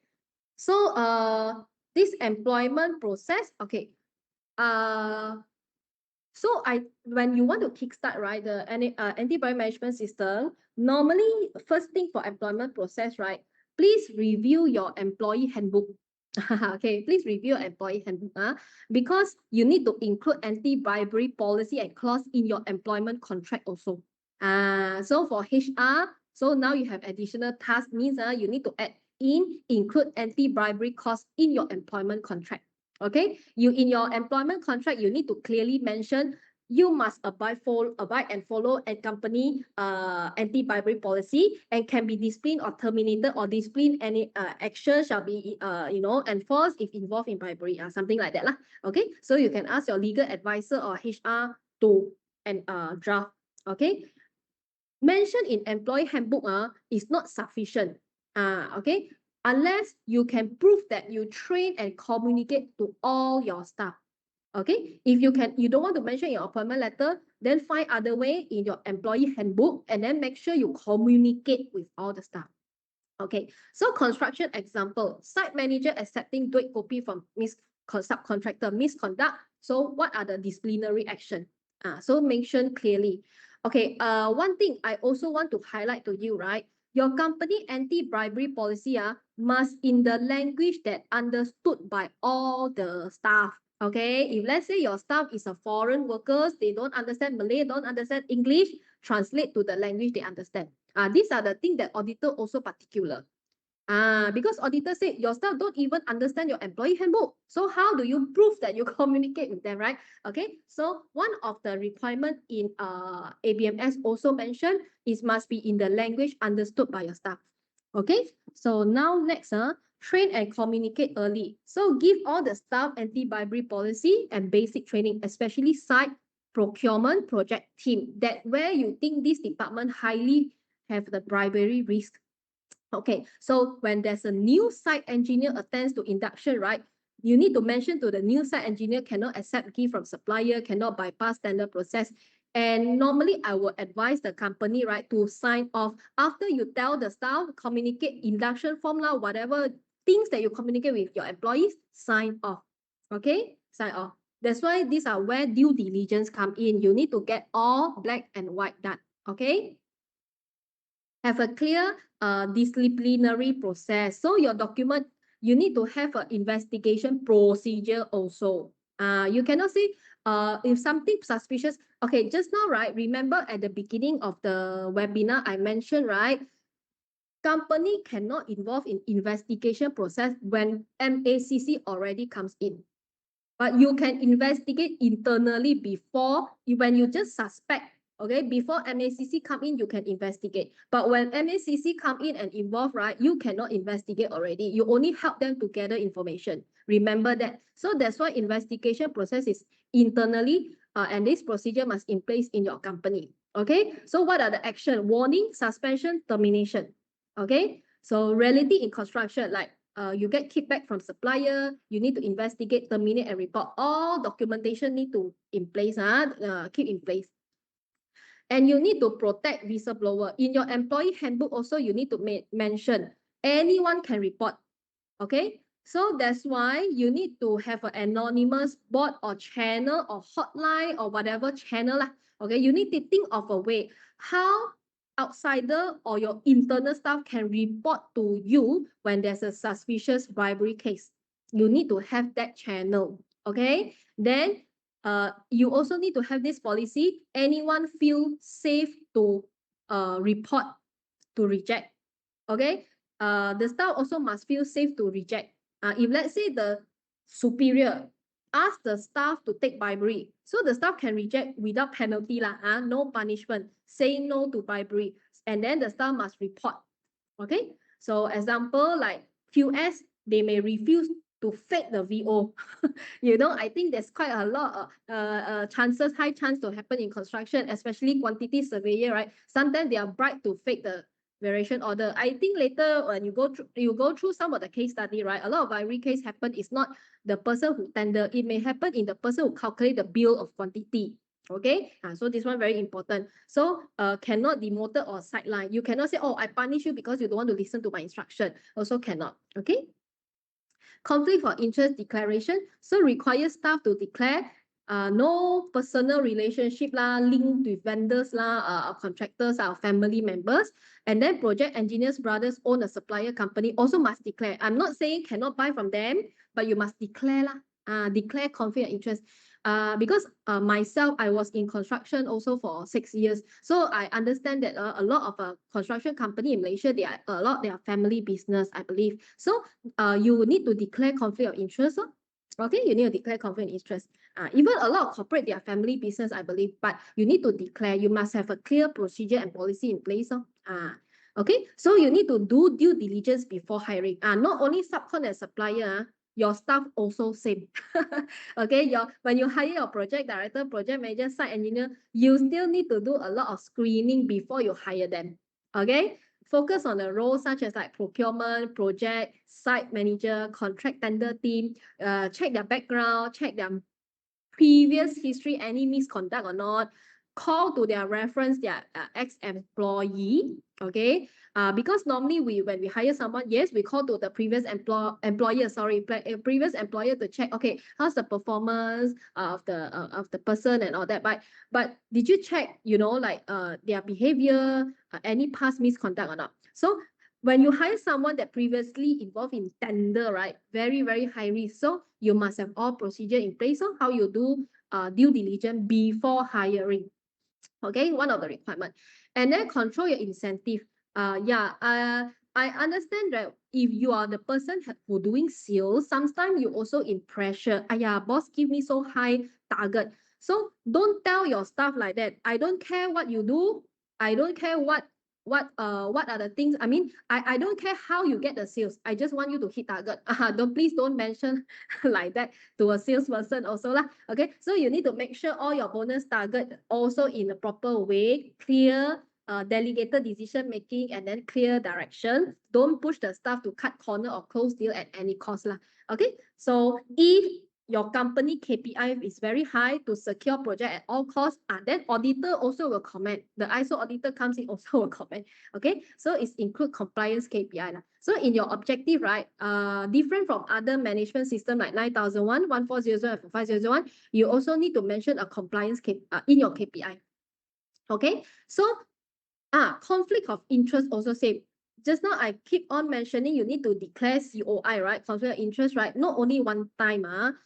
so this employment process, okay. So when you want to kickstart, right, the anti-bribery management system, normally first thing for employment process, right, please review your employee handbook. Okay, please review your employee handbook, because you need to include anti-bribery policy and clause in your employment contract also. So for HR, so now you have additional task, means you need to include anti-bribery costs in your employment contract. Okay, you in your employment contract, you need to clearly mention you must abide and follow a company anti-bribery policy and can be disciplined or terminated or discipline any action shall be enforced if involved in bribery something like that lah. Okay, so you can ask your legal advisor or HR to draft. Okay, mention in employee handbook is not sufficient. Okay, unless you can prove that you train and communicate to all your staff. Okay, if you don't want to mention in your appointment letter, then find other way in your employee handbook and then make sure you communicate with all the staff. Okay, so construction example, site manager accepting duit copy from subcontractor misconduct. So what are the disciplinary action? So mention clearly. Okay, one thing I also want to highlight to you, right? Your company anti-bribery policy must in the language that understood by all the staff. Okay, if let's say your staff is a foreign workers, they don't understand Malay, don't understand English, translate to the language they understand. These are the things that auditor also particular. Because auditor said your staff don't even understand your employee handbook. So how do you prove that you communicate with them, right? Okay, so one of the requirement in ABMS also mentioned is must be in the language understood by your staff. Okay, so now next, train and communicate early. So give all the staff anti-bribery policy and basic training, especially site procurement project team, that where you think this department highly have the bribery risk. Okay, so when there's a new site engineer attends to induction, right? You need to mention to the new site engineer cannot accept gift from supplier, cannot bypass standard process. And normally I will advise the company, right, to sign off after you tell the staff, communicate induction formula, whatever things that you communicate with your employees, sign off. Okay, sign off. That's why these are where due diligence come in. You need to get all black and white done. Okay. Have a clear disciplinary process. So your document, you need to have an investigation procedure also. You cannot say if something suspicious. Okay, just now, right? Remember at the beginning of the webinar, I mentioned, right? Company cannot involve in investigation process when MACC already comes in. But you can investigate internally before, when you just suspect. Okay, before MACC come in, you can investigate. But when MACC come in and involve, right, you cannot investigate already. You only help them to gather information. Remember that. So that's why investigation process is internally, and this procedure must in place in your company. Okay, so what are the action? Warning, suspension, termination. Okay, so reality in construction, like you get kickback from supplier, you need to investigate, terminate, and report. All documentation need to in place, keep in place. And you need to protect whistleblower. In your employee handbook also, you need to mention anyone can report. Okay, so that's why you need to have an anonymous board or channel or hotline or whatever channel lah. Okay, you need to think of a way how outsider or your internal staff can report to you when there's a suspicious bribery case. You need to have that channel. Okay, then you also need to have this policy. Anyone feel safe to report, to reject. Okay, the staff also must feel safe to reject. If let's say the superior ask the staff to take bribery, so the staff can reject without penalty lah, no punishment, say no to bribery, and then the staff must report. Okay, so example like QS, they may refuse to fake the VO. I think there's quite a lot of chances, high chance to happen in construction, especially quantity surveyor, right? Sometimes they are bribed to fake the variation order. I think later when you go through some of the case study, right? A lot of bribery case happen is not the person who tender. It may happen in the person who calculate the bill of quantity. Okay, so this one very important. So cannot demoted or sideline. You cannot say, oh, I punish you because you don't want to listen to my instruction. Also cannot. Okay. Conflict of interest declaration. So require staff to declare no personal relationship lah, linked with vendors lah, contractors, our family members. And then project engineers brothers own a supplier company also must declare. I'm not saying cannot buy from them, but you must declare lah. Declare conflict of interest. Because myself, I was in construction also for 6 years. So I understand that a lot of construction company in Malaysia, they are family business, I believe. So you need to declare conflict of interest. Okay, you need to declare conflict of interest. Even a lot of corporate, they are family business, I believe, but you need to declare, you must have a clear procedure and policy in place. Okay, so you need to do due diligence before hiring. Not only subcon and supplier, your staff also same. Okay, when you hire your project director, project manager, site engineer, you still need to do a lot of screening before you hire them. Okay, focus on the roles such as like procurement, project, site manager, contract tender team, check their background, check their previous history, any misconduct or not, call to their reference, their ex-employee, okay? Because normally when we hire someone, yes, we call to the previous previous employer to check, okay, how's the performance of the person and all that. But did you check, like their behavior, any past misconduct or not? So when you hire someone that previously involved in tender, right, very, very high risk. So you must have all procedure in place on how you do due diligence before hiring. Okay, one of the requirement. And then control your incentive. I understand that if you are the person who doing sales, sometimes you also in pressure. Boss give me so high target. So don't tell your staff like that. I don't care what you do. I don't care what are the things. I mean, I don't care how you get the sales. I just want you to hit target. Please don't mention like that to a salesperson also lah. Okay, so you need to make sure all your bonus target also in a proper way, clear, delegated decision making, and then clear direction. Don't push the staff to cut corner or close deal at any cost lah. Okay, so if your company KPI is very high to secure project at all costs, then auditor also will comment. The ISO auditor comes in also will comment. Okay, so it's include compliance KPI lah. So in your objective, right, different from other management system like 9001, 1400, and 5001, you also need to mention a compliance in your KPI. Okay, so conflict of interest also same. Just now I keep on mentioning you need to declare COI, right? Conflict of interest, right? Not only one time,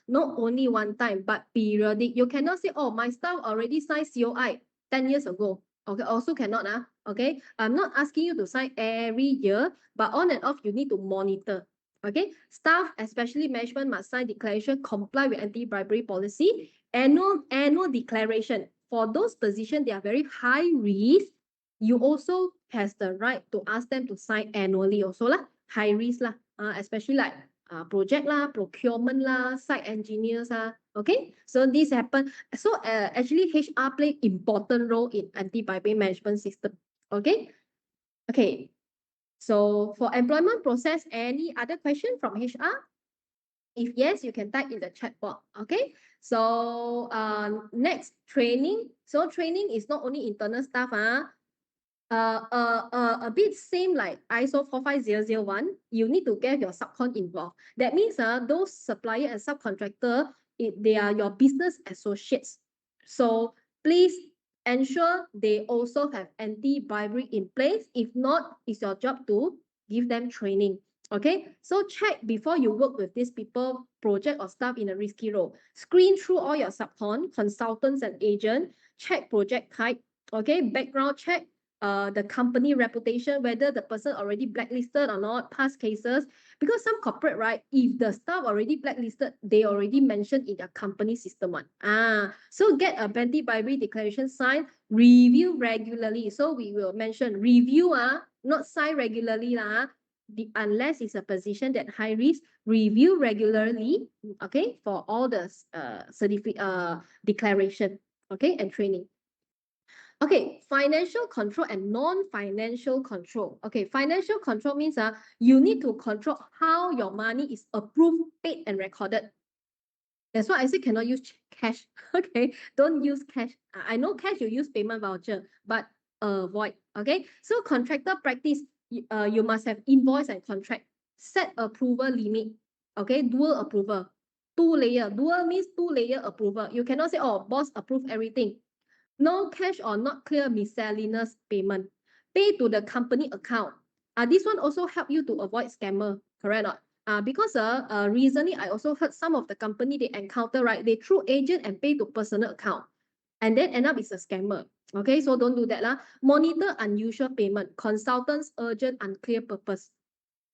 not only one time, but periodic. You cannot say, oh, my staff already signed COI 10 years ago. Okay, also cannot. Okay, I'm not asking you to sign every year, but on and off, you need to monitor. Okay, staff, especially management, must sign declaration, comply with anti-bribery policy, annual declaration. For those positions, they are very high risk. You also has the right to ask them to sign annually also lah, high risk lah, especially like project lah, procurement lah, site engineers lah. Okay, so this happen. So actually HR play important role in anti-bribery management system. Okay, so for employment process, any other question from HR? If yes, you can type in the chat box. Okay, so next, training. So training is not only internal staff. A bit same like ISO 45001, you need to get your subcon involved. That means those supplier and subcontractor, they are your business associates. So please ensure they also have anti-bribery in place. If not, it's your job to give them training. Okay, so check before you work with these people, project or staff in a risky role. Screen through all your subcon, consultants and agent, check project type, okay, background check, the company reputation, whether the person already blacklisted or not, past cases. Because some corporate, right, if the staff already blacklisted, they already mentioned in their company system one. So get a anti-bribery declaration signed, review regularly. So we will mention review, not sign regularly unless it's a position that high risk, review regularly, okay, for all the declaration, okay, and training. Okay, financial control and non-financial control. Okay, financial control means you need to control how your money is approved, paid, and recorded. That's why I say cannot use cash. Okay, don't use cash. I know cash you use payment voucher, but avoid. Okay, so contractor practice, you must have invoice and contract. Set approval limit. Okay, dual approval. Dual means 2-layer approval. You cannot say, oh, boss approve everything. No cash or not clear miscellaneous payment. Pay to the company account. This one also help you to avoid scammer, correct or not? Because recently I also heard some of the company they encounter, right? They through agent and pay to personal account. And then end up it's a scammer. Okay, so don't do that lah. Monitor unusual payment. Consultants urgent unclear purpose.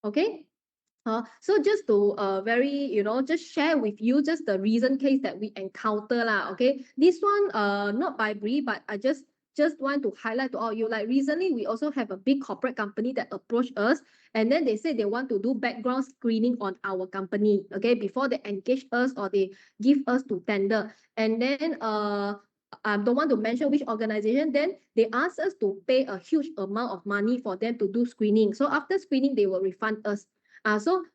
Okay. So just to very, just share with you just the recent case that we encounter lah. Okay, this one not by brief, but I just want to highlight to all you. Like recently, we also have a big corporate company that approached us, and then they say they want to do background screening on our company. Okay, before they engage us or they give us to tender, and then I don't want to mention which organization. Then they ask us to pay a huge amount of money for them to do screening. So after screening, they will refund us. So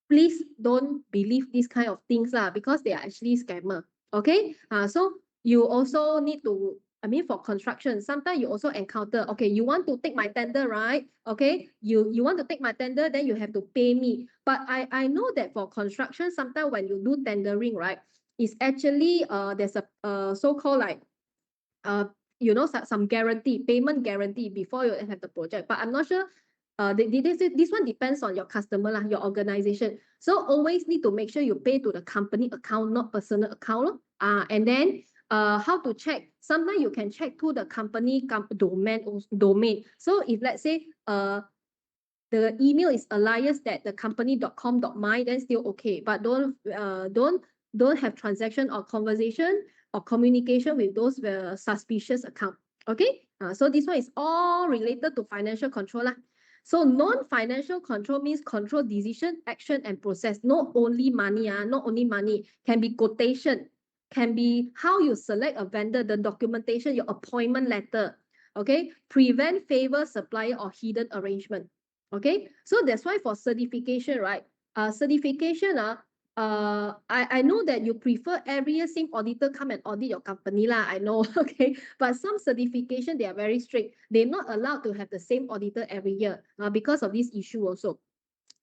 please don't believe these kind of things lah, because they are actually scammer. Okay. So you also need to, I mean, for construction, sometimes you also encounter, okay, you want to take my tender, right? Okay, you want to take my tender, then you have to pay me. But I know that for construction, sometimes when you do tendering, right, it's actually there's a so-called like uh some guarantee, payment guarantee before you have the project. But I'm not sure. This one depends on your customer lah, your organization. So always need to make sure you pay to the company account, not personal account lor. And then how to check? Sometimes you can check to the company domain. So if let's say the email is alias that the company.com.my, then still okay. But don't have transaction or conversation or communication with those suspicious account. Okay. So this one is all related to financial control lah. So non-financial control means control decision, action, and process. Not only money, not only money. Can be quotation, can be how you select a vendor, the documentation, your appointment letter. Okay. Prevent, favor, supplier, or hidden arrangement. Okay. So that's why for certification, right? Certification, I know that you prefer every year same auditor come and audit your company lah. I know, okay. But some certification, they are very strict. They're not allowed to have the same auditor every year because of this issue also.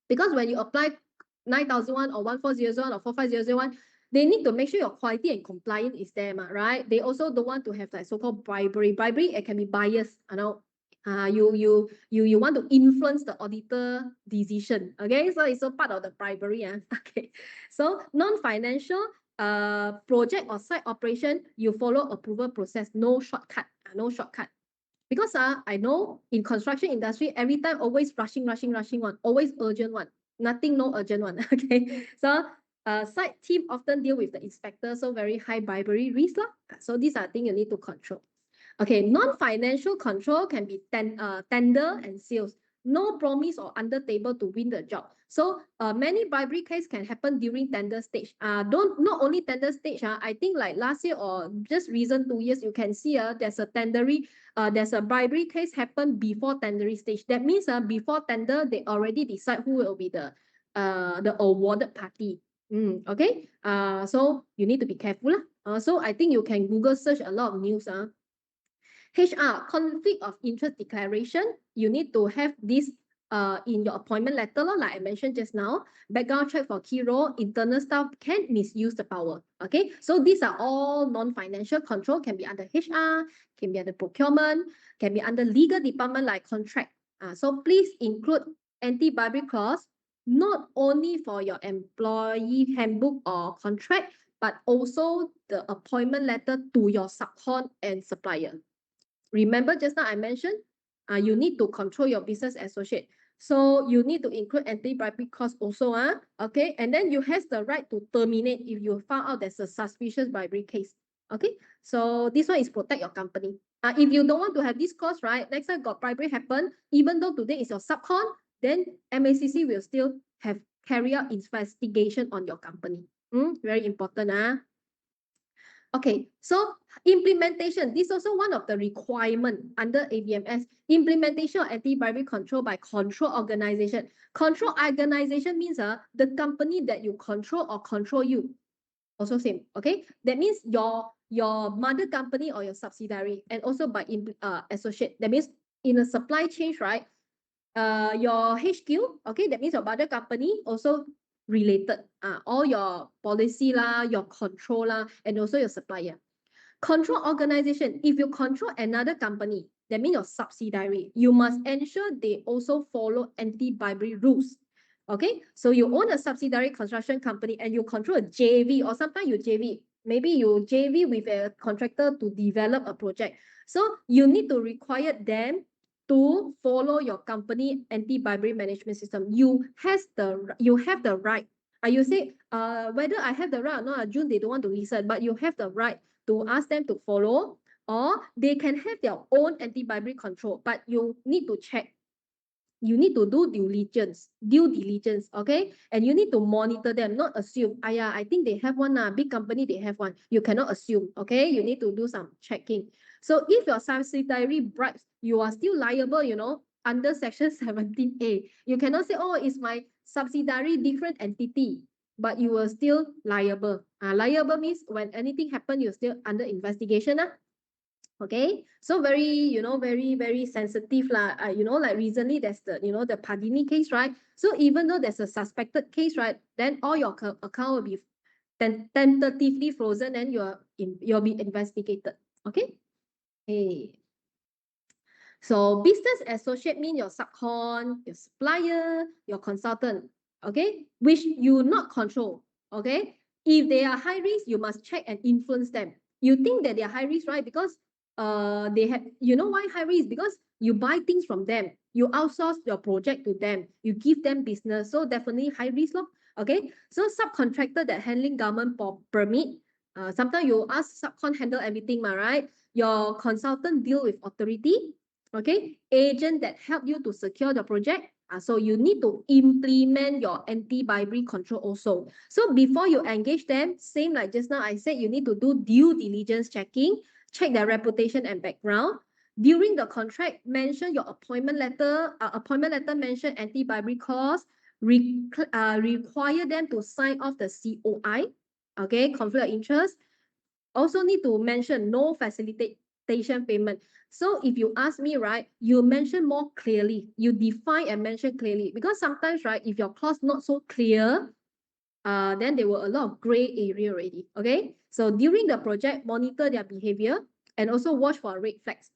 Because when you apply 9001 or 14001 or 45001, they need to make sure your quality and compliance is there, right? They also don't want to have like so-called bribery. Bribery, it can be biased, you want to influence the auditor decision. Okay, so it's a part of the bribery. Okay, so non-financial project or site operation, you follow approval process, no shortcut, no shortcut. Because I know in construction industry, every time always rushing one, always urgent one, nothing no urgent one. Okay, so site team often deal with the inspector, so very high bribery risk lah. So these are things you need to control. Okay, non-financial control can be tender and sales. No promise or under table to win the job. So many bribery case can happen during tender stage. Not only tender stage. I think like last year or just recent 2 years, you can see there's a bribery case happen before tendering stage. That means before tender, they already decide who will be the awarded party. Okay. So you need to be careful lah. So I think you can Google search a lot of news. HR, conflict of interest declaration, you need to have this in your appointment letter, like I mentioned just now. Background check for key role, internal staff can misuse the power. Okay, so these are all non-financial control, can be under HR, can be under procurement, can be under legal department like contract. So please include anti-bribery clause, not only for your employee handbook or contract, but also the appointment letter to your subcon and supplier. Remember just now I mentioned, you need to control your business associate. So you need to include anti-bribery cost also. Okay, and then you have the right to terminate if you found out there's a suspicious bribery case. Okay, so this one is protect your company. If you don't want to have this cost, right, next time got bribery happen, even though today is your subcon, then MACC will still have carry out investigation on your company. Very important. Okay, so implementation, this is also one of the requirement under ABMS. Implementation of anti-bribery control by control organization. Control organization means the company that you control or control you. Also same, okay? That means your mother company or your subsidiary, and also by associate. That means in a supply chain, right? Your HQ, okay? That means your mother company also related, all your policy lah, your control lah, and also your supplier. Control organization, if you control another company, that means your subsidiary, you must ensure they also follow anti-bribery rules. Okay, so you own a subsidiary construction company and you control a JV, or sometimes you JV, maybe you JV with a contractor to develop a project. So you need to require them to follow your company anti-bribery management system. You have the right. You say whether I have the right or not, June they don't want to listen, but you have the right to ask them to follow, or they can have their own anti-bribery control, but you need to check. You need to do due diligence, okay? And you need to monitor them, not assume. I think they have one, big company, they have one. You cannot assume, okay? You need to do some checking. So if your subsidiary bribes, you are still liable, under Section 17A. You cannot say, oh, it's my subsidiary, different entity, but you are still liable. Liable means when anything happen, you're still under investigation. Okay, so very, very sensitive lah. Like recently there's the Padini case, right? So even though there's a suspected case, right, then all your account will be tentatively frozen, and you'll be investigated. Okay. Hey. So business associate mean your subcon, your supplier, your consultant, okay, which you not control, okay? If they are high risk, you must check and influence them. You think that they are high risk, right? Because they have, why high risk? Because you buy things from them, you outsource your project to them, you give them business, so definitely high risk, okay? So subcontractor that handling government permit, sometimes you ask subcon handle everything, right? Your consultant deal with authority, okay? Agent that help you to secure the project. So you need to implement your anti-bribery control also. So before you engage them, same like just now I said, you need to do due diligence checking, check their reputation and background. During the contract, mention your appointment letter. Appointment letter mention anti-bribery clause. Require them to sign off the COI, okay, conflict of interest. Also need to mention no facilitation payment. So if you ask me, right, you mention more clearly, you define and mention clearly, because sometimes, right, if your clause not so clear, then there were a lot of gray area already. Okay, so during the project, monitor their behavior and also watch for red flags.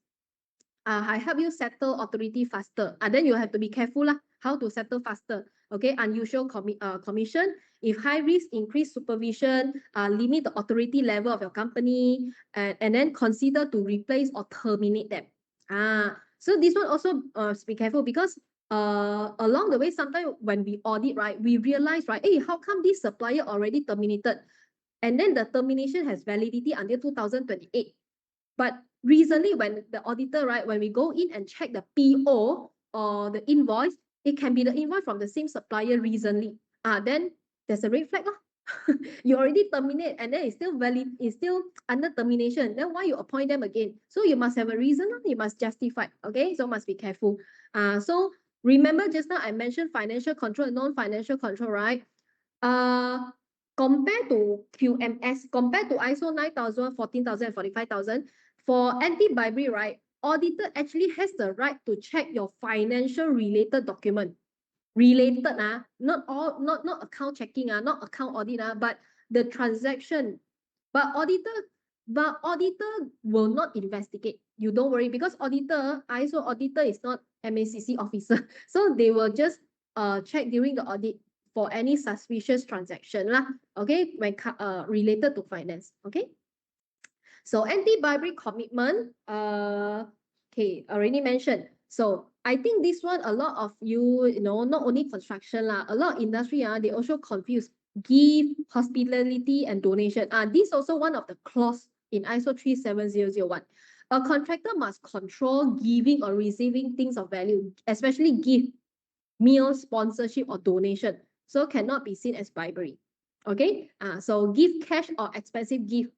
I help you settle authority faster. Then you have to be careful how to settle faster. Okay, unusual commission. If high risk, increase supervision, limit the authority level of your company, and then consider to replace or terminate them. So this one also be careful, because along the way, sometimes when we audit, right, we realize, right, hey, how come this supplier already terminated? And then the termination has validity until 2028. But recently, when the auditor, right, when we go in and check the PO or the invoice, it can be the invoice from the same supplier recently. Then there's a red flag. You already terminate, and then it's still valid, it's still under termination. Then why you appoint them again? So you must have a reason. You must justify. Okay, so must be careful. So remember just now I mentioned financial control and non-financial control, right? Compared to QMS, compared to ISO 9000, 14,000, and 45,000, for anti-bribery, right, auditor actually has the right to check your financial related document. Related, not account checking, not account audit, but the transaction. But auditor will not investigate. You don't worry, because ISO auditor is not MACC officer. So they will just check during the audit for any suspicious transaction okay, when related to finance. Okay. So anti-bribery commitment, okay, already mentioned. So I think this one, a lot of you, not only construction, a lot of industry, they also confuse give, hospitality, and donation. This also one of the clause in ISO 37001. A contractor must control giving or receiving things of value, especially gift, meal, sponsorship, or donation. So cannot be seen as bribery. Okay, so give cash or expensive gift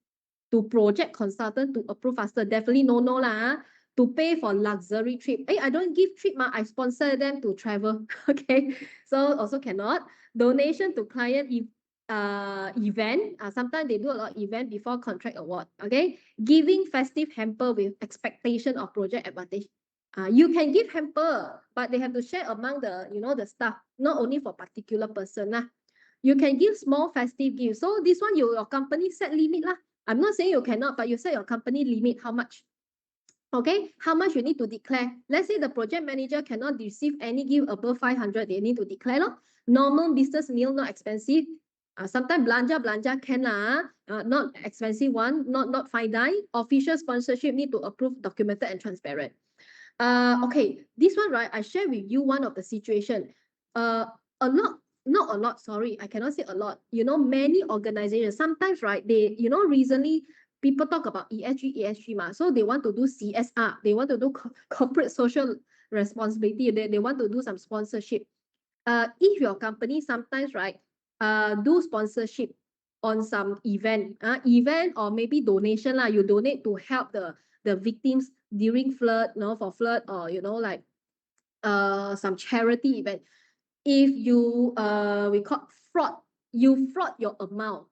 to project consultant to approve faster, definitely no lah. To pay for luxury trip, I don't give trip, I sponsor them to travel. Okay, so also cannot. Donation to client event, sometimes they do a lot of event before contract award. Okay, giving festive hamper with expectation of project advantage. You can give hamper, but they have to share among the the staff, not only for particular person lah. You can give small festive gifts. So this one, your company set limit lah. I'm not saying you cannot, but you set your company limit how much. Okay, how much you need to declare. Let's say the project manager cannot receive any gift above 500, they need to declare. Normal business meal, not expensive. Sometimes belanja can not expensive one, not fine dine. Official sponsorship need to approve, documented and transparent. Okay, this one, right? I share with you one of the situation. A lot, not a lot, sorry, I cannot say a lot. You know, many organizations, sometimes, right, they, you know, recently people talk about ESG, ma. So they want to do CSR, they want to do corporate social responsibility, they want to do some sponsorship. If your company sometimes, right, do sponsorship on some event or maybe donation lah, you donate to help the victims during flood, you know, for flood, or you know, like some charity event. If you we call fraud, you fraud your amount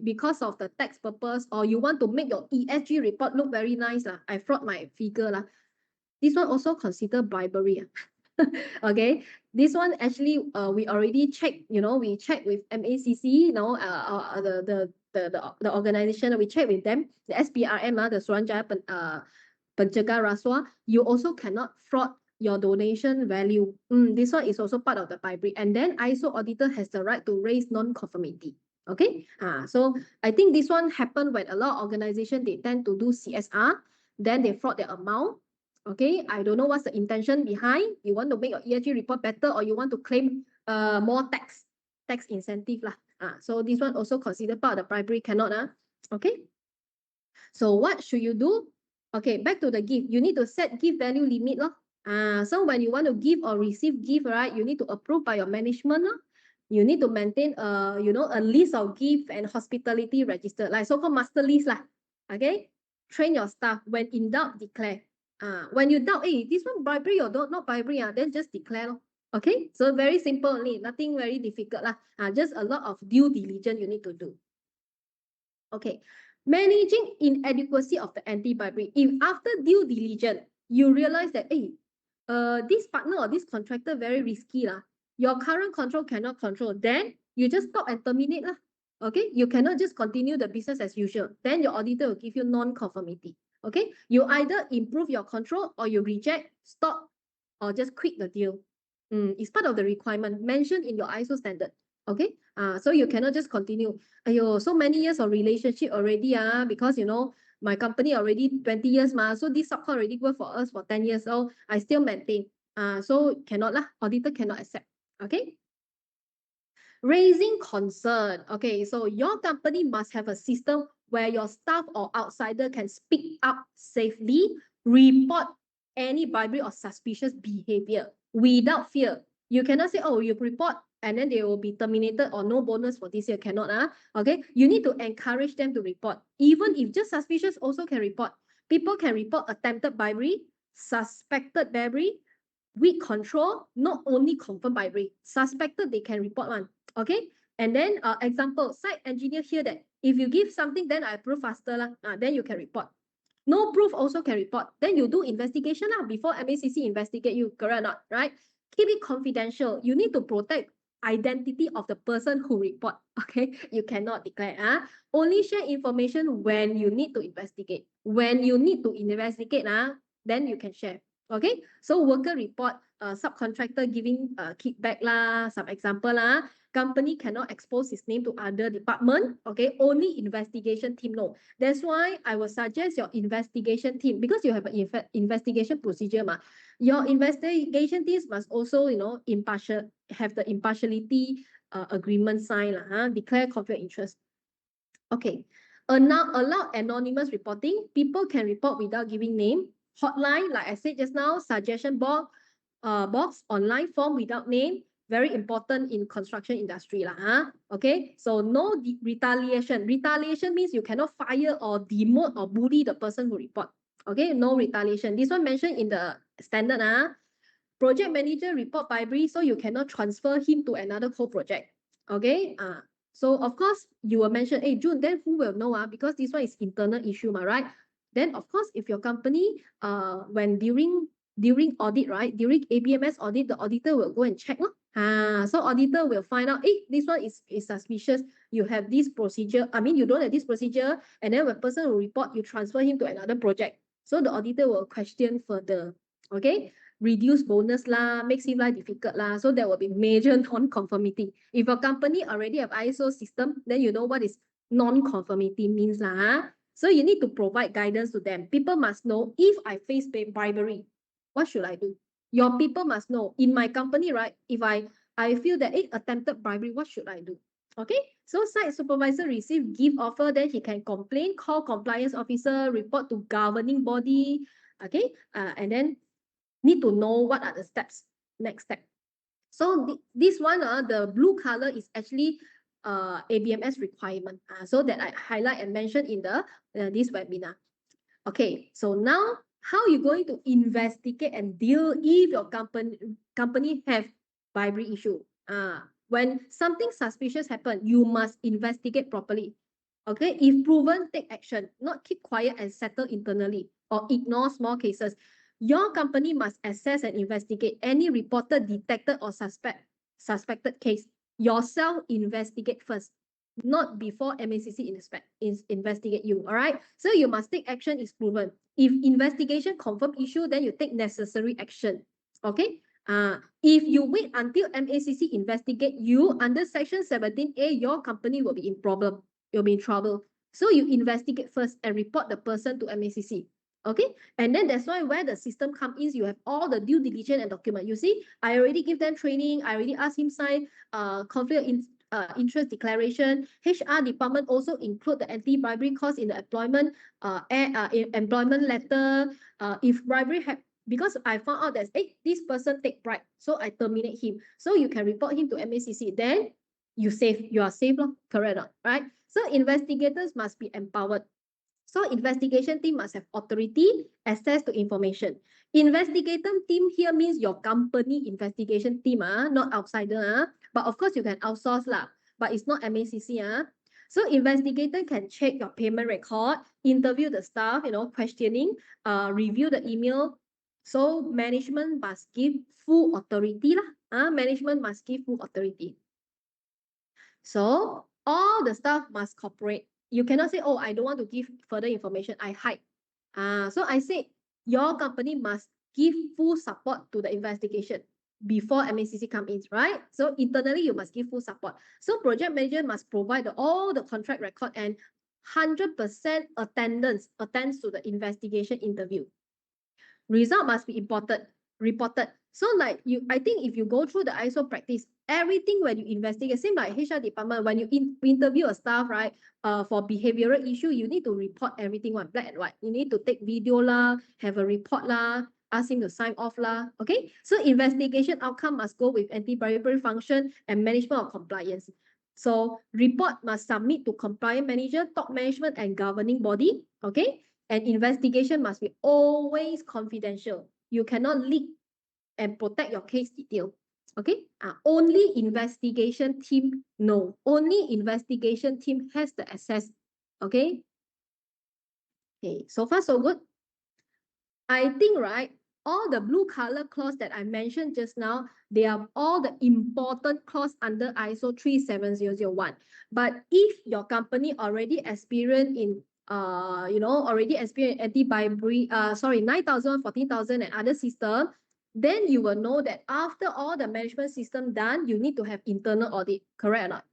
because of the tax purpose, or you want to make your ESG report look very nice lah, I fraud my figure lah, this one also consider bribery. Okay, this one actually we already checked, you know, we checked with MACC, you know, the organization, we checked with them, the SPRM, the Suranjaya Pencegah Rasuah. You also cannot fraud your donation value. This one is also part of the bribery. And then ISO auditor has the right to raise non-conformity. Okay, so I think this one happened when a lot of organizations, they tend to do CSR, then they fraud their amount. Okay, I don't know what's the intention behind. You want to make your ESG report better, or you want to claim more tax incentive lah. So this one also considered part of the bribery, cannot. Okay, so what should you do? Okay, back to the gift. You need to set gift value limit lor. So when you want to give or receive gift, right, you need to approve by your management lor. You need to maintain you know, a list of gift and hospitality register, like so-called master list lah. Okay, train your staff. When in doubt, declare. When you doubt, hey, this one bribery or not bribery, then just declare lor. Okay, so very simple only, nothing very difficult lah. Just a lot of due diligence you need to do. Okay, managing inadequacy of the anti-bribery. If after due diligence, you realize that, hey, this partner or this contractor very risky lah, your current control cannot control, then you just stop and terminate lah. Okay, you cannot just continue the business as usual. Then your auditor will give you non-conformity. Okay, you either improve your control or you reject, stop, or just quit the deal. It's part of the requirement mentioned in your ISO standard. Okay, so you cannot just continue. Ayo, so many years of relationship already, because you know, my company already 20 years ma, so this subcon already work for us for 10 years, so I still maintain. So cannot lah, auditor cannot accept. Okay. Raising concern. Okay, so your company must have a system where your staff or outsider can speak up safely, report any bribery or suspicious behavior without fear. You cannot say, oh, you report and then they will be terminated or no bonus for this year. Cannot. Okay, you need to encourage them to report. Even if just suspicious, also can report. People can report attempted bribery, suspected bribery, weak control, not only confirmed bribery. Suspected, they can report one. Okay, and then example, site engineer hear that if you give something, then I approve faster lah. Then you can report. No proof also can report. Then you do investigation lah before MACC investigate you, correct or not? Right? Keep it confidential. You need to protect identity of the person who report. Okay, you cannot declare. Only share information when you need to investigate. When you need to investigate, then you can share. Okay, so worker report, subcontractor giving kickback lah, some example lah. Company cannot expose his name to other department. Okay, only investigation team know. That's why I will suggest your investigation team, because you have an investigation procedure ma. Your investigation teams must also, you know, have the impartiality agreement sign lah, declare conflict of interest. Okay, allow anonymous reporting. People can report without giving name. Hotline, like I said just now, suggestion box, online form without name. Very important in construction industry lah. Okay, so no retaliation. Retaliation means you cannot fire or demote or bully the person who report. Okay, no retaliation. This one mentioned in the standard. Project manager report bribery, so you cannot transfer him to another co-project. Okay, so of course you will mention, hey June, then who will know? Because this one is internal issue, right? Then of course, if your company, when during audit, right, during ABMS audit, the auditor will go and check. So auditor will find out, hey, this one is suspicious. You have this procedure. I mean, you don't have this procedure, and then when person will report, you transfer him to another project. So the auditor will question further. Okay, reduce bonus lah, makes it life difficult lah. So there will be major non-conformity. If your company already have ISO system, then you know what is non-conformity means lah. So you need to provide guidance to them. People must know, if I face bribery, What should I do? Your people must know. In my company, right? If I feel that it attempted bribery, what should I do? Okay, so site supervisor receive gift offer, then he can complain, call compliance officer, report to governing body. Okay, and then need to know what are the steps, next step. So this one, the blue color is actually ABMS requirement. So that I highlight and mention in the this webinar. Okay, so now how you going to investigate and deal if your company have bribery issue? When something suspicious happen, you must investigate properly. Okay, if proven, take action, not keep quiet and settle internally or ignore small cases. Your company must assess and investigate any reported, detected, or suspected case. Yourself investigate first, not before MACC investigate you. All right. So you must take action is proven. If investigation confirm issue, then you take necessary action. Okay. If you wait until MACC investigate you under Section 17A, your company will be in problem. You'll be in trouble. So you investigate first and report the person to MACC. Okay, and then that's why where the system comes in, you have all the due diligence and document. You see, I already give them training. I already asked him sign conflict interest declaration. HR department also include the anti-bribery clause in the employment employment letter. If bribery because I found out that this person take bribe, so I terminate him. So you can report him to MACC. Then you are safe, correct, right? So investigators must be empowered. So investigation team must have authority, access to information. Investigator team here means your company investigation team, not outsider. But of course, you can outsource lah, but it's not MACC. So investigator can check your payment record, interview the staff, questioning, review the email. So management must give full authority lah. Management must give full authority. So all the staff must cooperate. You cannot say, oh, I don't want to give further information. I hide. So I said your company must give full support to the investigation before MACC come in, right? So internally, you must give full support. So project manager must provide all the contract record and 100% attends to the investigation interview. Result must be reported. So like I think if you go through the ISO practice, everything when you investigate, same like HR department, when you interview a staff, right? For behavioral issue, you need to report everything on black and white. You need to take video lah, have a report lah, ask him to sign off lah. Okay, so investigation outcome must go with anti-bribery function and management of compliance. So report must submit to compliance manager, top management, and governing body. Okay, and investigation must be always confidential. You cannot leak and protect your case detail. Okay, only investigation team know. Only investigation team has the access. Okay. Okay, so far so good. I think, right, all the blue color clause that I mentioned just now, they are all the important clause under ISO 37001. But if your company already experienced in already experienced anti-bribery, 9,000, 14,000 and other system, then you will know that after all the management system done, you need to have internal audit, correct or not?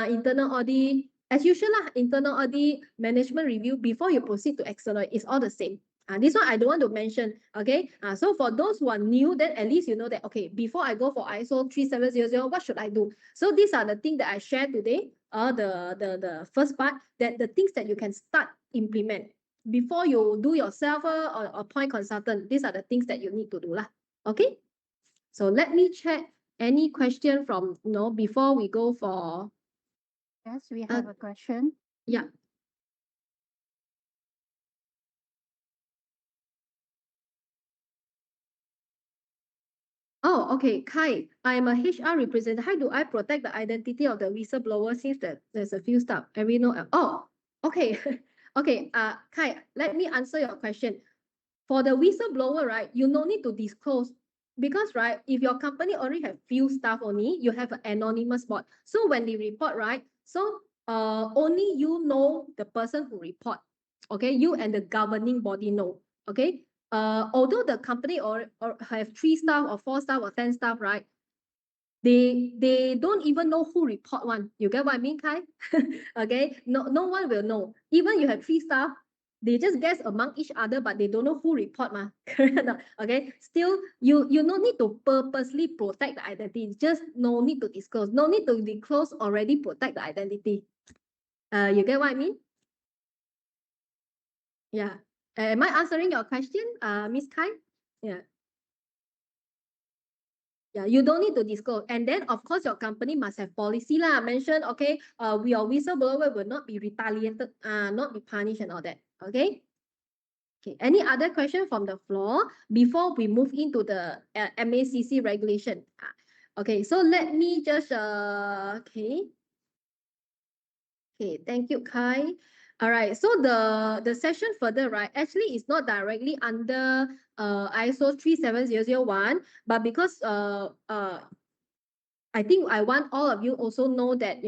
Internal audit, as usual, internal audit, management review before you proceed to external, it's all the same. This one I don't want to mention, okay? So for those who are new, then at least you know that, okay, before I go for ISO 3700, what should I do? So these are the things that I shared today, the first part, that the things that you can start implement. Before you do yourself or appoint consultant, these are the things that you need to do lah. Okay? So let me check any question from, before we go for... Yes, we have a question. Yeah. Oh, okay. Kai, I'm a HR representative. How do I protect the identity of the whistleblower since that there's a few stuff and we know? Oh, okay. Okay. Kai, let me answer your question. For the whistleblower, right, you no need to disclose because, right, if your company already have few staff only, you have an anonymous bot. So when they report, right, so only you know the person who report. Okay, you and the governing body know. Okay, although the company or have 3 staff or 4 staff or 10 staff, right? They don't even know who report one. You get what I mean, Kai? Okay, no one will know. Even you have 3 staff, they just guess among each other, but they don't know who report ma. Okay, still you no need to purposely protect the identity. Just no need to disclose. No need to disclose already protect the identity. You get what I mean? Yeah. Am I answering your question, Miss Kai? Yeah. Yeah, you don't need to disclose. And then, of course, your company must have policy lah. Mention, okay, your whistleblower will not be retaliated, not be punished and all that. Okay. Okay. Any other question from the floor before we move into the MACC regulation? Okay. So let me just okay. Okay. Thank you, Kai. All right. So the session further, right? Actually, it's not directly under ISO 37001, but because I think I want all of you also know that,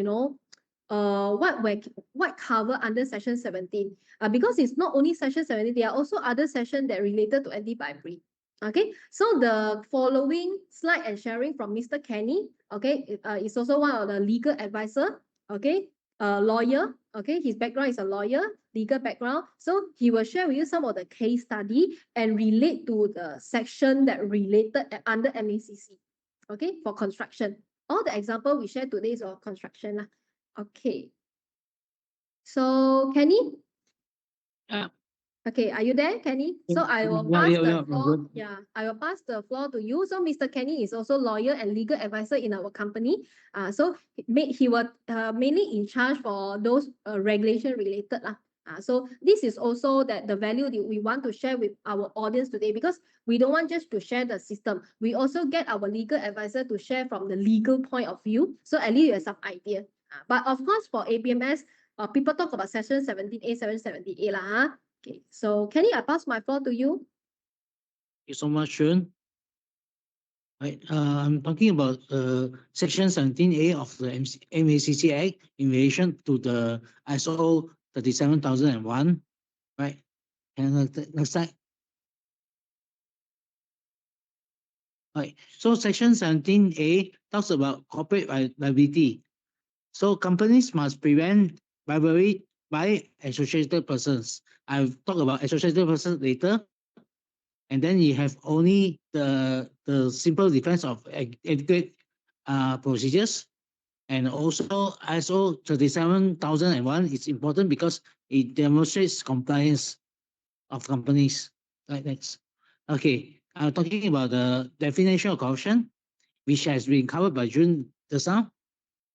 what cover under section 17. Because it's not only section 17, there are also other sessions that related to anti-bribery. Okay, so the following slide and sharing from Mr. Kenny, okay, is also one of the legal advisor, okay, lawyer, okay, his background is a lawyer, legal background. So he will share with you some of the case study and relate to the section that related under MACC, okay, for construction. All the example we share today is of construction lah. Okay. So Kenny? Okay, are you there, Kenny? So I will pass the floor. Yeah, I will pass the floor to you. So Mr. Kenny is also lawyer and legal advisor in our company. So he was mainly in charge for those regulation related lah. So this is also that the value that we want to share with our audience today, because we don't want just to share the system. We also get our legal advisor to share from the legal point of view. So at least you have some idea. But of course, for ABMS, people talk about section 17A, 770A lah. Okay, so Kenny, I pass my floor to you. Thank you so much, Shun. Right, I'm talking about Section 17A of the MACC Act in relation to the ISO 37001. Right, and next slide. Right, so Section 17A talks about corporate liability. So companies must prevent bribery by associated persons. I'll talk about associated persons later. And then you have only the simple defense of adequate procedures. And also ISO 37001 is important because it demonstrates compliance of companies. Right, next. Okay, I'm talking about the definition of corruption, which has been covered by June just now,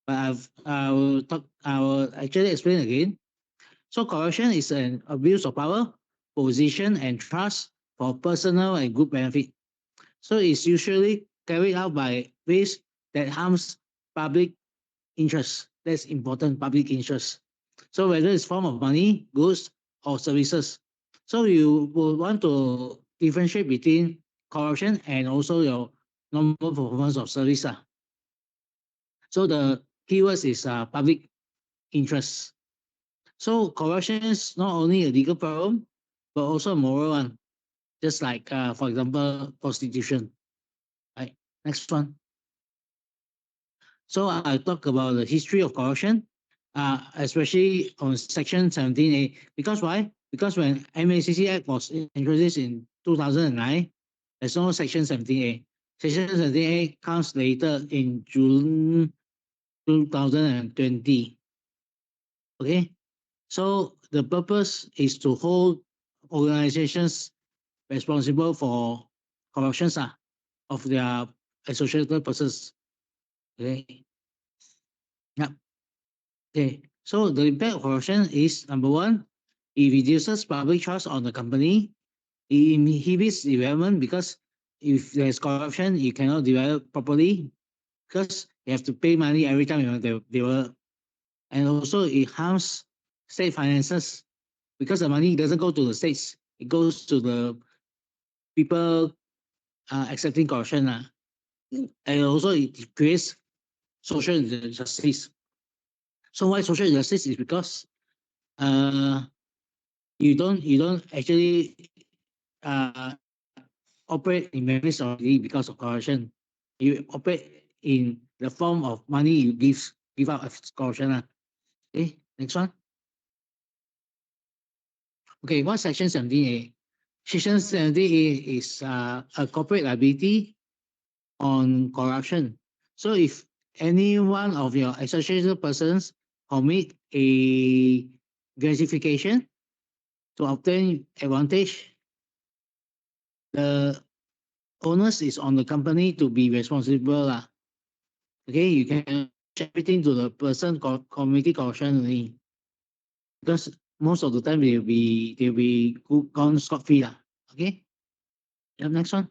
but I will actually explain again. So corruption is an abuse of power, position, and trust for personal and group benefit. So it's usually carried out by ways that harms public interest. That's important, public interest. So whether it's form of money, goods, or services. So you will want to differentiate between corruption and also your normal performance of service. So the keywords is public interest. So corruption is not only a legal problem, but also a moral one. Just like, for example, prostitution. Right. Next one. So I talk about the history of corruption, especially on Section 17A. Because why? Because when MACC Act was introduced in 2009, there's no Section 17A. Section 17A comes later in June 2020. Okay, so the purpose is to hold organizations responsible for corruptions of their associated persons. Okay. Yeah. Okay. So the impact of corruption is number one, it reduces public trust on the company. It inhibits development because if there's corruption, you cannot develop properly because you have to pay money every time you develop. And also it harms state finances because the money doesn't go to the states. It goes to the people accepting corruption. And also it creates social injustice. So why social injustice is because you don't actually operate in business already because of corruption. You operate in the form of money you give out as corruption. Okay, next one. Okay, what's Section 17A? Section 17A is a corporate liability on corruption. So if any one of your associated persons commit a gratification to obtain advantage, the onus is on the company to be responsible. Okay, you can push everything to the person committing corruption only. Because most of the time they'll be gone scot-free. Okay. Yep, next one.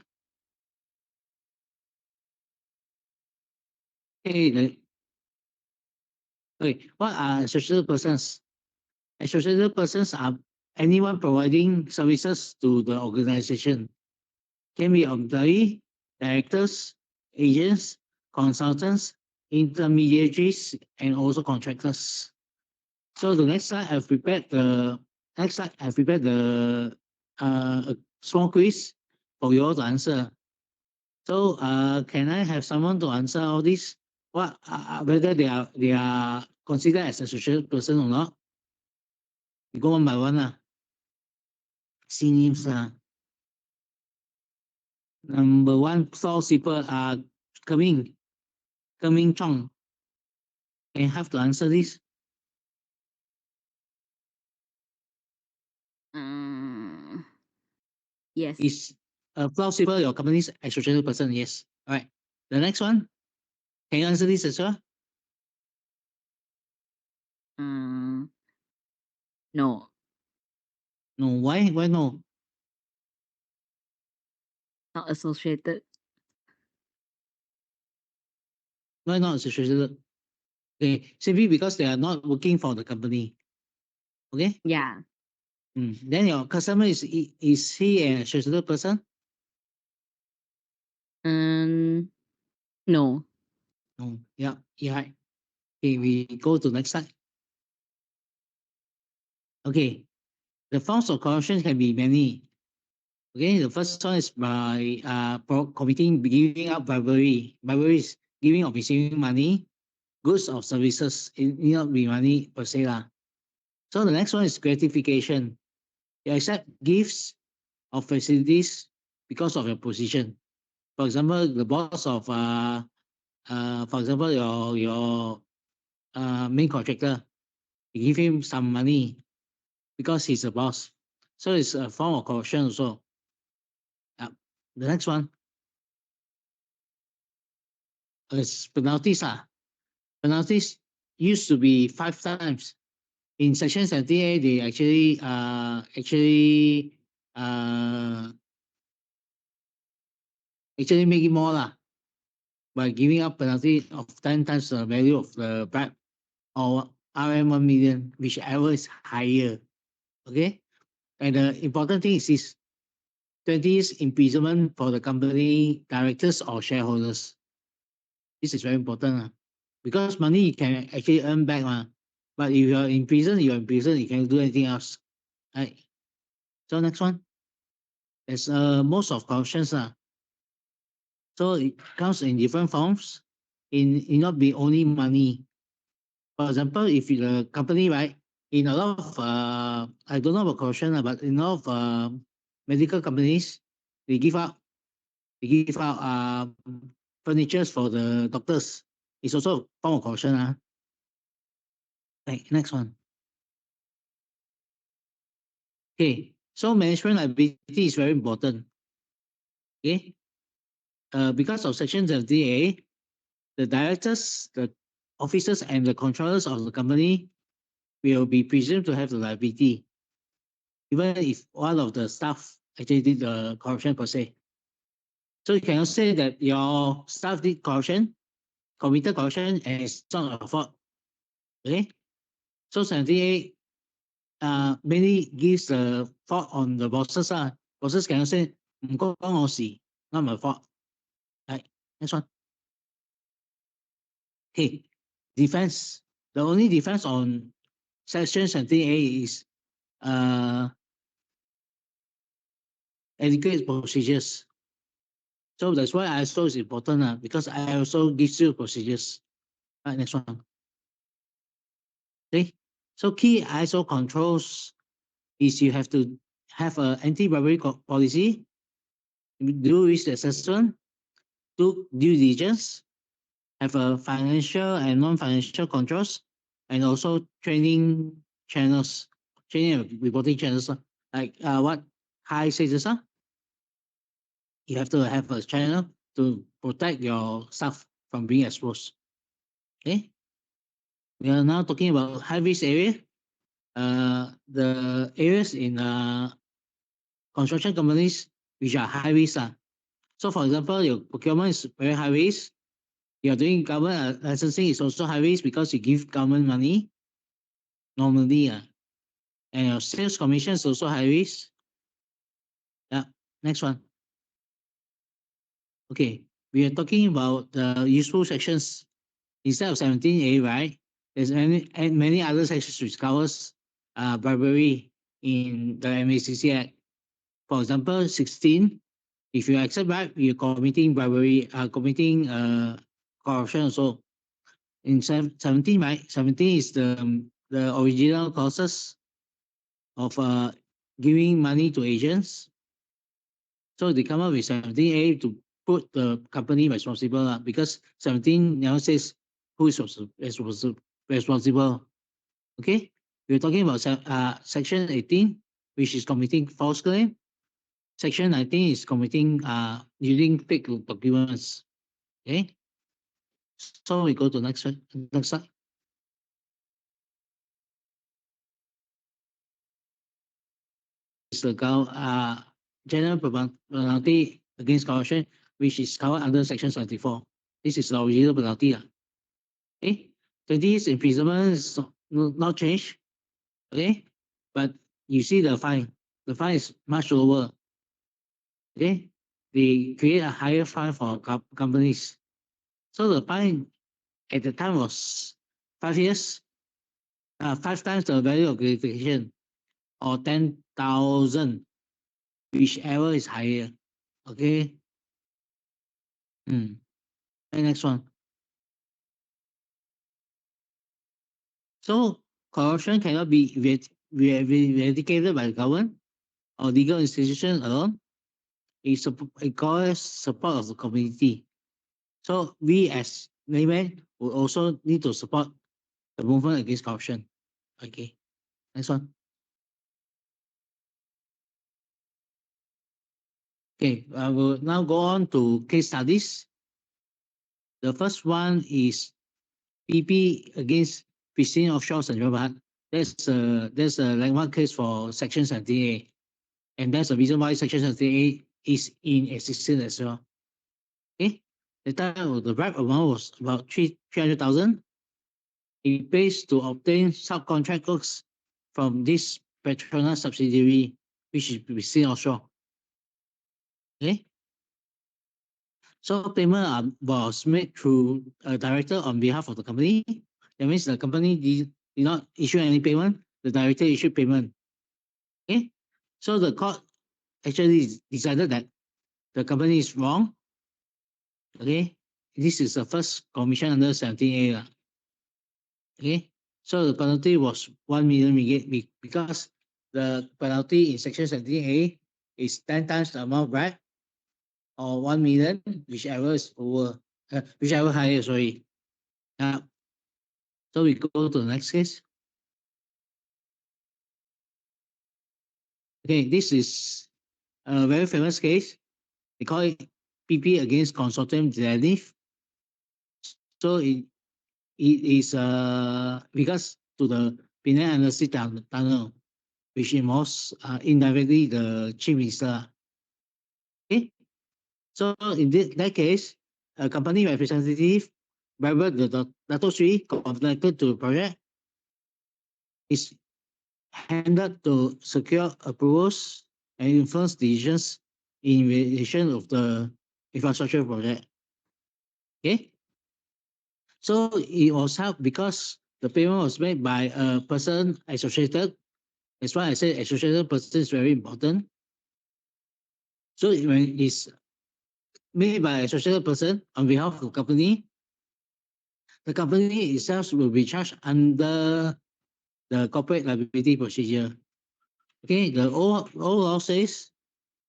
Okay, okay, what are associated persons? Associated persons are anyone providing services to the organization. Can be employee, directors, agents, consultants, intermediaries, and also contractors. So the next slide, I've prepared the a small quiz for you all to answer. So can I have someone to answer all this? What whether they are considered as a social person or not? We go one by one. See names. Number one, floor sweeper Keming Chong. Can you have to answer this? Yes. Is a floor sweeper your company's associated person? Yes. All right. The next one. Can you answer this as well? No. No. Why? Why no? Not associated. Why not associated? Okay, simply because they are not working for the company. Okay. Yeah. Then your customer is he an associated person? No. No. Yeah. Yeah. Okay, we go to next slide. Okay, the forms of corruption can be many. Okay, the first one is by committing giving out bribery. Bribery is giving or receiving money, goods or services. It need not be money per se lah. So the next one is gratification. You accept gifts or facilities because of your position. For example, the boss of for example your main contractor, you give him some money because he's a boss. So it's a form of corruption also. The next one is penalties. Penalties used to be 5 times. In Section 78, they actually make it more by giving up penalty of 10 times the value of the bribe or RM 1 million, whichever is higher. Okay, and the important thing is this: 20 years imprisonment for the company directors or shareholders. This is very important because money you can actually earn back. But if you're in prison, you're in prison, you can't do anything else. Right? So next one. There's most of corruptions. So it comes in different forms. In not be only money. For example, if the company, right, in a lot of I don't know about corruption, but in a lot of medical companies, they give out furnitures for the doctors. It's also a form of corruption. Right, next one. Okay, so management liability is very important. Okay, because of Section 70A, the directors, the officers, and the controllers of the company will be presumed to have the liability, even if one of the staff actually did the corruption per se. So you can say that your staff did corruption, committed corruption, and it's not your fault. Okay, so 70A mainly gives the fault on the bosses. Bosses can say, 唔關我事, not my fault. Right, next one. Okay, defense. The only defense on Section 70A is adequate procedures. So that's why ISO is important because I also gives you procedures. Right, next one. Okay, so key ISO controls is you have to have an anti-bribery policy, do risk assessment, do due diligence, have a financial and non-financial controls, and also training channels, training and reporting channels, like what Hai said just now. You have to have a channel to protect your staff from being exposed. Okay. We are now talking about high risk area. The areas in construction companies which are high risk. So for example, your procurement is very high risk. You're doing government licensing is also high risk because you give government money normally. And your sales commission is also high risk. Yeah, next one. Okay, we are talking about the useful sections. Instead of 17A, right? There's many other sections which covers bribery in the MACC Act. For example, 16, if you accept bribe, you're committing bribery, committing corruption also. In 17, right? 17 is the original causes of giving money to agents. So they come up with 17A to put the company responsible because 17 now says who is responsible. Okay, we're talking about section 18, which is committing false claim. Section 19 is committing using fake documents. Okay, so we go to next slide. Next slide. Is the general penalty against corruption, which is covered under section 74. This is the original penalty. Okay, 20 years imprisonment is not changed. Okay, but you see the fine. The fine is much lower. Okay, they create a higher fine for companies. So the fine at the time was 5 years, 5 times the value of gratification, or 10,000, whichever is higher. Okay. And next one. So corruption cannot be eradicated by the government or legal institution alone. It requires support of the community. So we as laymen will also need to support the movement against corruption. Okay, next one. Okay, I will now go on to case studies. The first one is PP against Pristine Offshore St. John. There's a landmark case for Section 17A. And that's the reason why Section 17A is in existence as well. Okay, the time of the bribe amount was about 300,000. It pays to obtain subcontract works from this Petronas subsidiary, which is Pristine Offshore. Okay, so payment was made through a director on behalf of the company. That means the company did not issue any payment. The director issued payment. Okay, so the court actually decided that the company is wrong. Okay, this is the first commission under 17A. Okay, so the penalty was 1 million ringgit because the penalty in section 17A is 10 times the amount, right? Or 1 million, whichever is over, whichever higher, sorry. So we go to the next case. Okay, this is a very famous case. They call it PP against consortium Zenith. So it is because to the Penang Undersea Tunnel, which involves indirectly the chief minister. Okay, so in that case, a company representative, bribed the Dato Sri connected to the project, is handed to secure approvals and influence decisions in relation of the infrastructure project. Okay, so it was helped because the payment was made by a person associated. That's why I said associated person is very important. So when it's made by associated person on behalf of the company itself will be charged under the corporate liability procedure. Okay, the old law says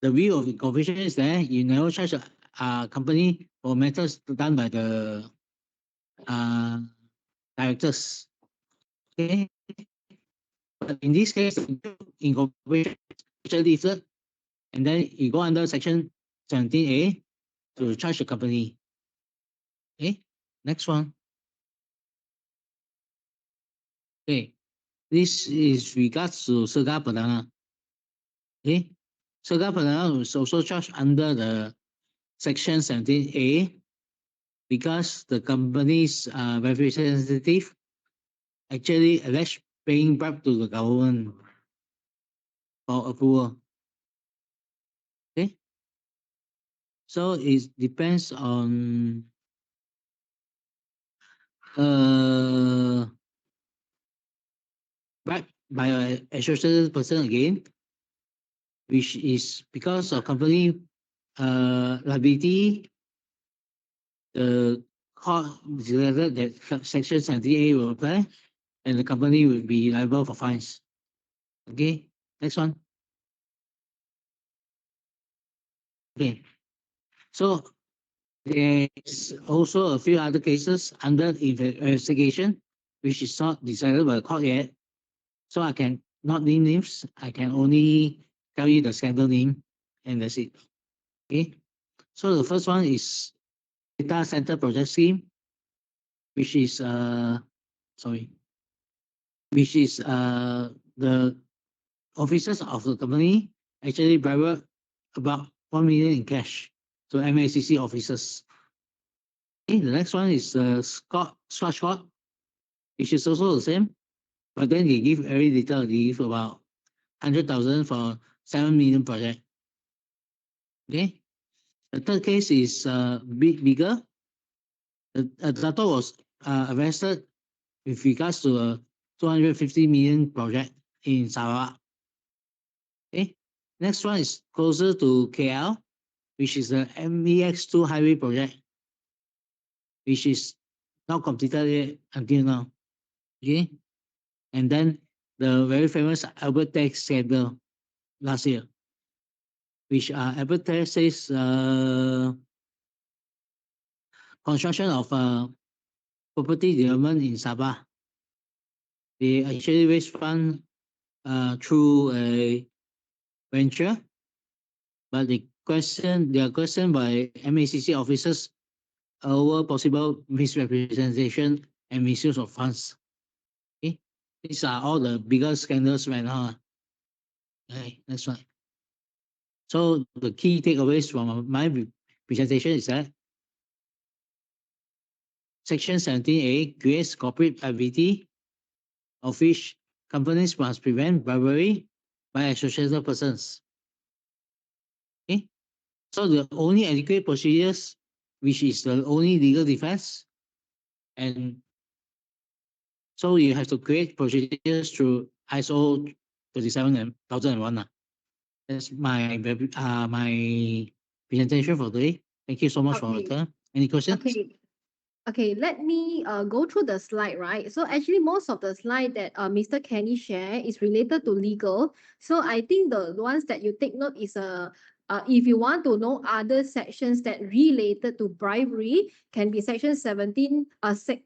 the view of the corporation is that you never charge a company for matters done by the uh, directors. Okay, but in this case, incorporation actually listed, and then you go under section 17A to charge the company. Okay, next one. Okay, this is regards to Serga Perdana. Okay, Serga Perdana was also charged under the section 17A because the company's representative actually alleged paying bribe to the government for approval. Okay, so it depends on bribe by an associated person again, which is because of company liability. The court declared that section 78 will apply and the company will be liable for fines. Okay, next one. Okay, so there's also a few other cases under investigation, which is not decided by the court yet. So I can not name names. I can only tell you the scandal name, and that's it. Okay. So the first one is data center project scheme, which is sorry, which is the officers of the company actually bribed about 1 million in cash to MACC officers. Okay, the next one is Scotch, which is also the same, but then they give very little. They give about 100,000 for 7 million project. Okay, the third case is bigger. The Dato was arrested with regards to a 250 million project in Sarawak. Okay, next one is closer to KL, which is the MEX2 highway project, which is not completed yet until now. Okay, and then the very famous Albert Tax scandal last year, which Albert Tax says construction of property development in Sabah. They actually raise fund through a venture, but they are questioned by MACC officers over possible misrepresentation and misuse of funds. Okay, these are all the biggest scandals right now. Okay, next one. So the key takeaways from my presentation is that Section 17A creates corporate liability, of which companies must prevent bribery by associated persons. Okay, so the only adequate procedures, which is the only legal defense, and so you have to create procedures through ISO 37001. That's my presentation for today. Thank you so much for your Okay. time. Any questions? Okay. Okay, let me go through the slide, right? So actually, most of the slide that Mr. Kenny shared is related to legal. So I think the ones that you take note is if you want to know other sections that related to bribery, can be section 17,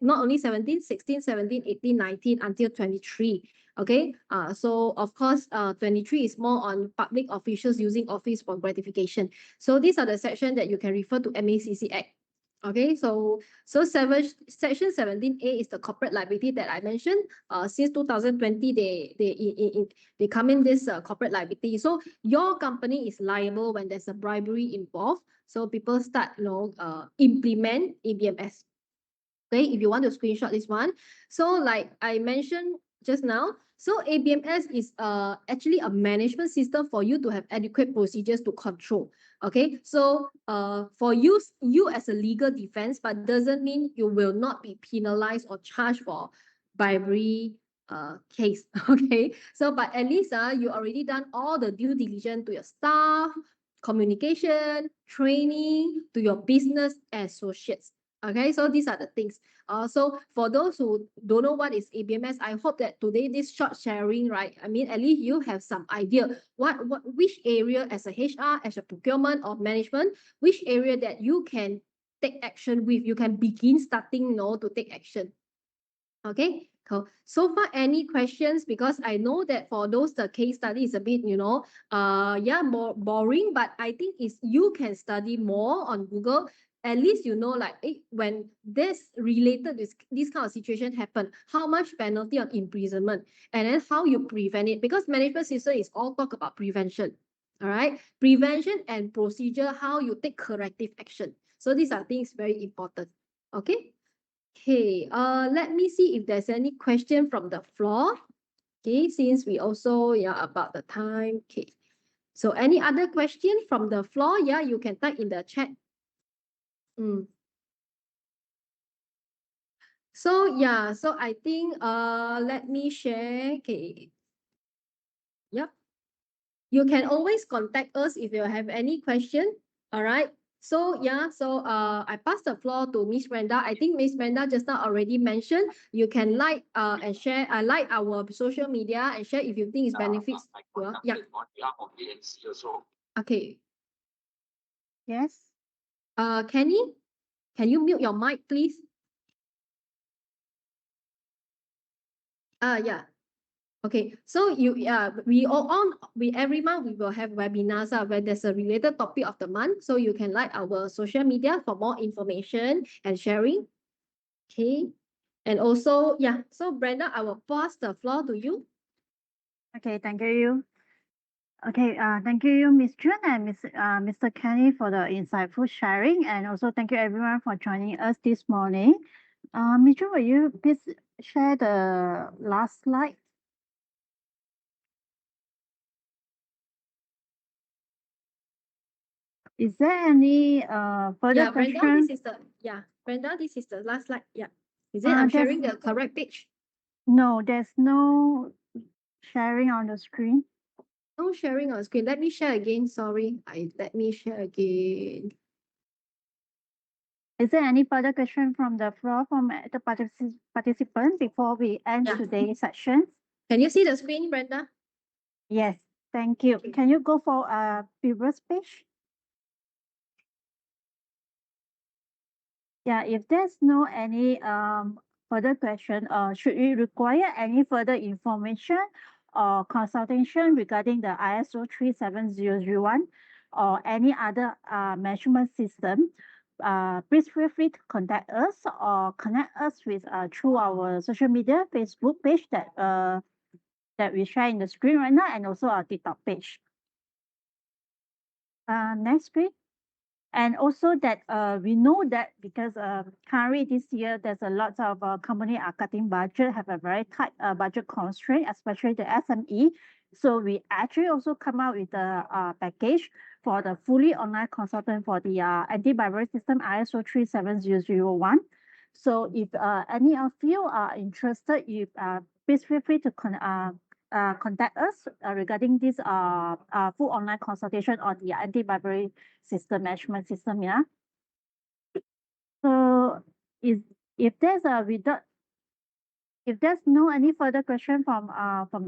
not only 17, 16, 17, 18, 19 until 23. Okay, so of course, 23 is more on public officials using office for gratification. So these are the section that you can refer to MACC Act. Okay, so section 17A is the corporate liability that I mentioned. Since 2020, they come in this corporate liability. So your company is liable when there's a bribery involved. So people start, implement ABMS. Okay, if you want to screenshot this one. So like I mentioned just now, so ABMS is actually a management system for you to have adequate procedures to control. Okay, so for you as a legal defense, but doesn't mean you will not be penalized or charged for bribery case. Okay, so but at least you already done all the due diligence to your staff, communication, training, to your business associates. Okay, so these are the things. So for those who don't know what is ABMS, I hope that today this short sharing, right? I mean, at least you have some idea which area as a HR, as a procurement or management, which area that you can take action with. You can begin starting, to take action. Okay, cool. So far, any questions? Because I know that for those the case study is a bit, yeah, more boring. But I think is you can study more on Google. At least like when this kind of situation happen, how much penalty or imprisonment, and then how you prevent it. Because management system is all talk about prevention. All right, prevention and procedure, how you take corrective action. So these are things very important. Okay. Okay, let me see if there's any question from the floor. Okay, since we also, about the time. Okay, so any other question from the floor? Yeah, you can type in the chat. So yeah, so I think let me share. Okay. Yep. You can always contact us if you have any question. All right. So yeah, so I pass the floor to Miss Brenda. I think Miss Brenda just now already mentioned you can like and share like our social media and share if you think it benefits. Yeah. Okay. Yes. Kenny, can you mute your mic, please? Yeah. Okay, so we every month we will have webinars where there's a related topic of the month. So you can like our social media for more information and sharing. Okay. And also, yeah. So Brenda, I will pass the floor to you. Okay, thank you. Okay, thank you, Miss June and Mr. Kenny for the insightful sharing, and also thank you everyone for joining us this morning. Miss June, will you please share the last slide? Is there any further Yeah, Brenda, question? Brenda, this is the last slide. Yeah. Is it? I'm sharing the correct page. No, there's no sharing on the screen. No sharing on screen. Let me share again. Sorry. Let me share again. Is there any further question from the floor from the participant before we end today's session? Can you see the screen, Brenda? Yes, thank you. Can you go for a previous page? Yeah, if there's no any further question, should you require any further information or consultation regarding the ISO 37001 or any other measurement system, please feel free to contact us or connect us with through our social media Facebook page that we share in the screen right now, and also our TikTok page. Next, please. And also that we know that because currently this year there's a lot of company are cutting budget, have a very tight budget constraint, especially the SME. So we actually also come out with a package for the fully online consultant for the anti-bribery system ISO 37001. So if any of you are interested, please feel free to contact us regarding this full online consultation on the anti-bribery system management system. Yeah. So if there's no any further question from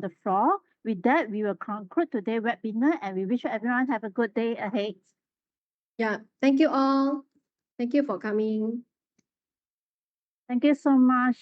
the floor, with that we will conclude today's webinar, and we wish everyone have a good day ahead. Yeah. Thank you all. Thank you for coming. Thank you so much.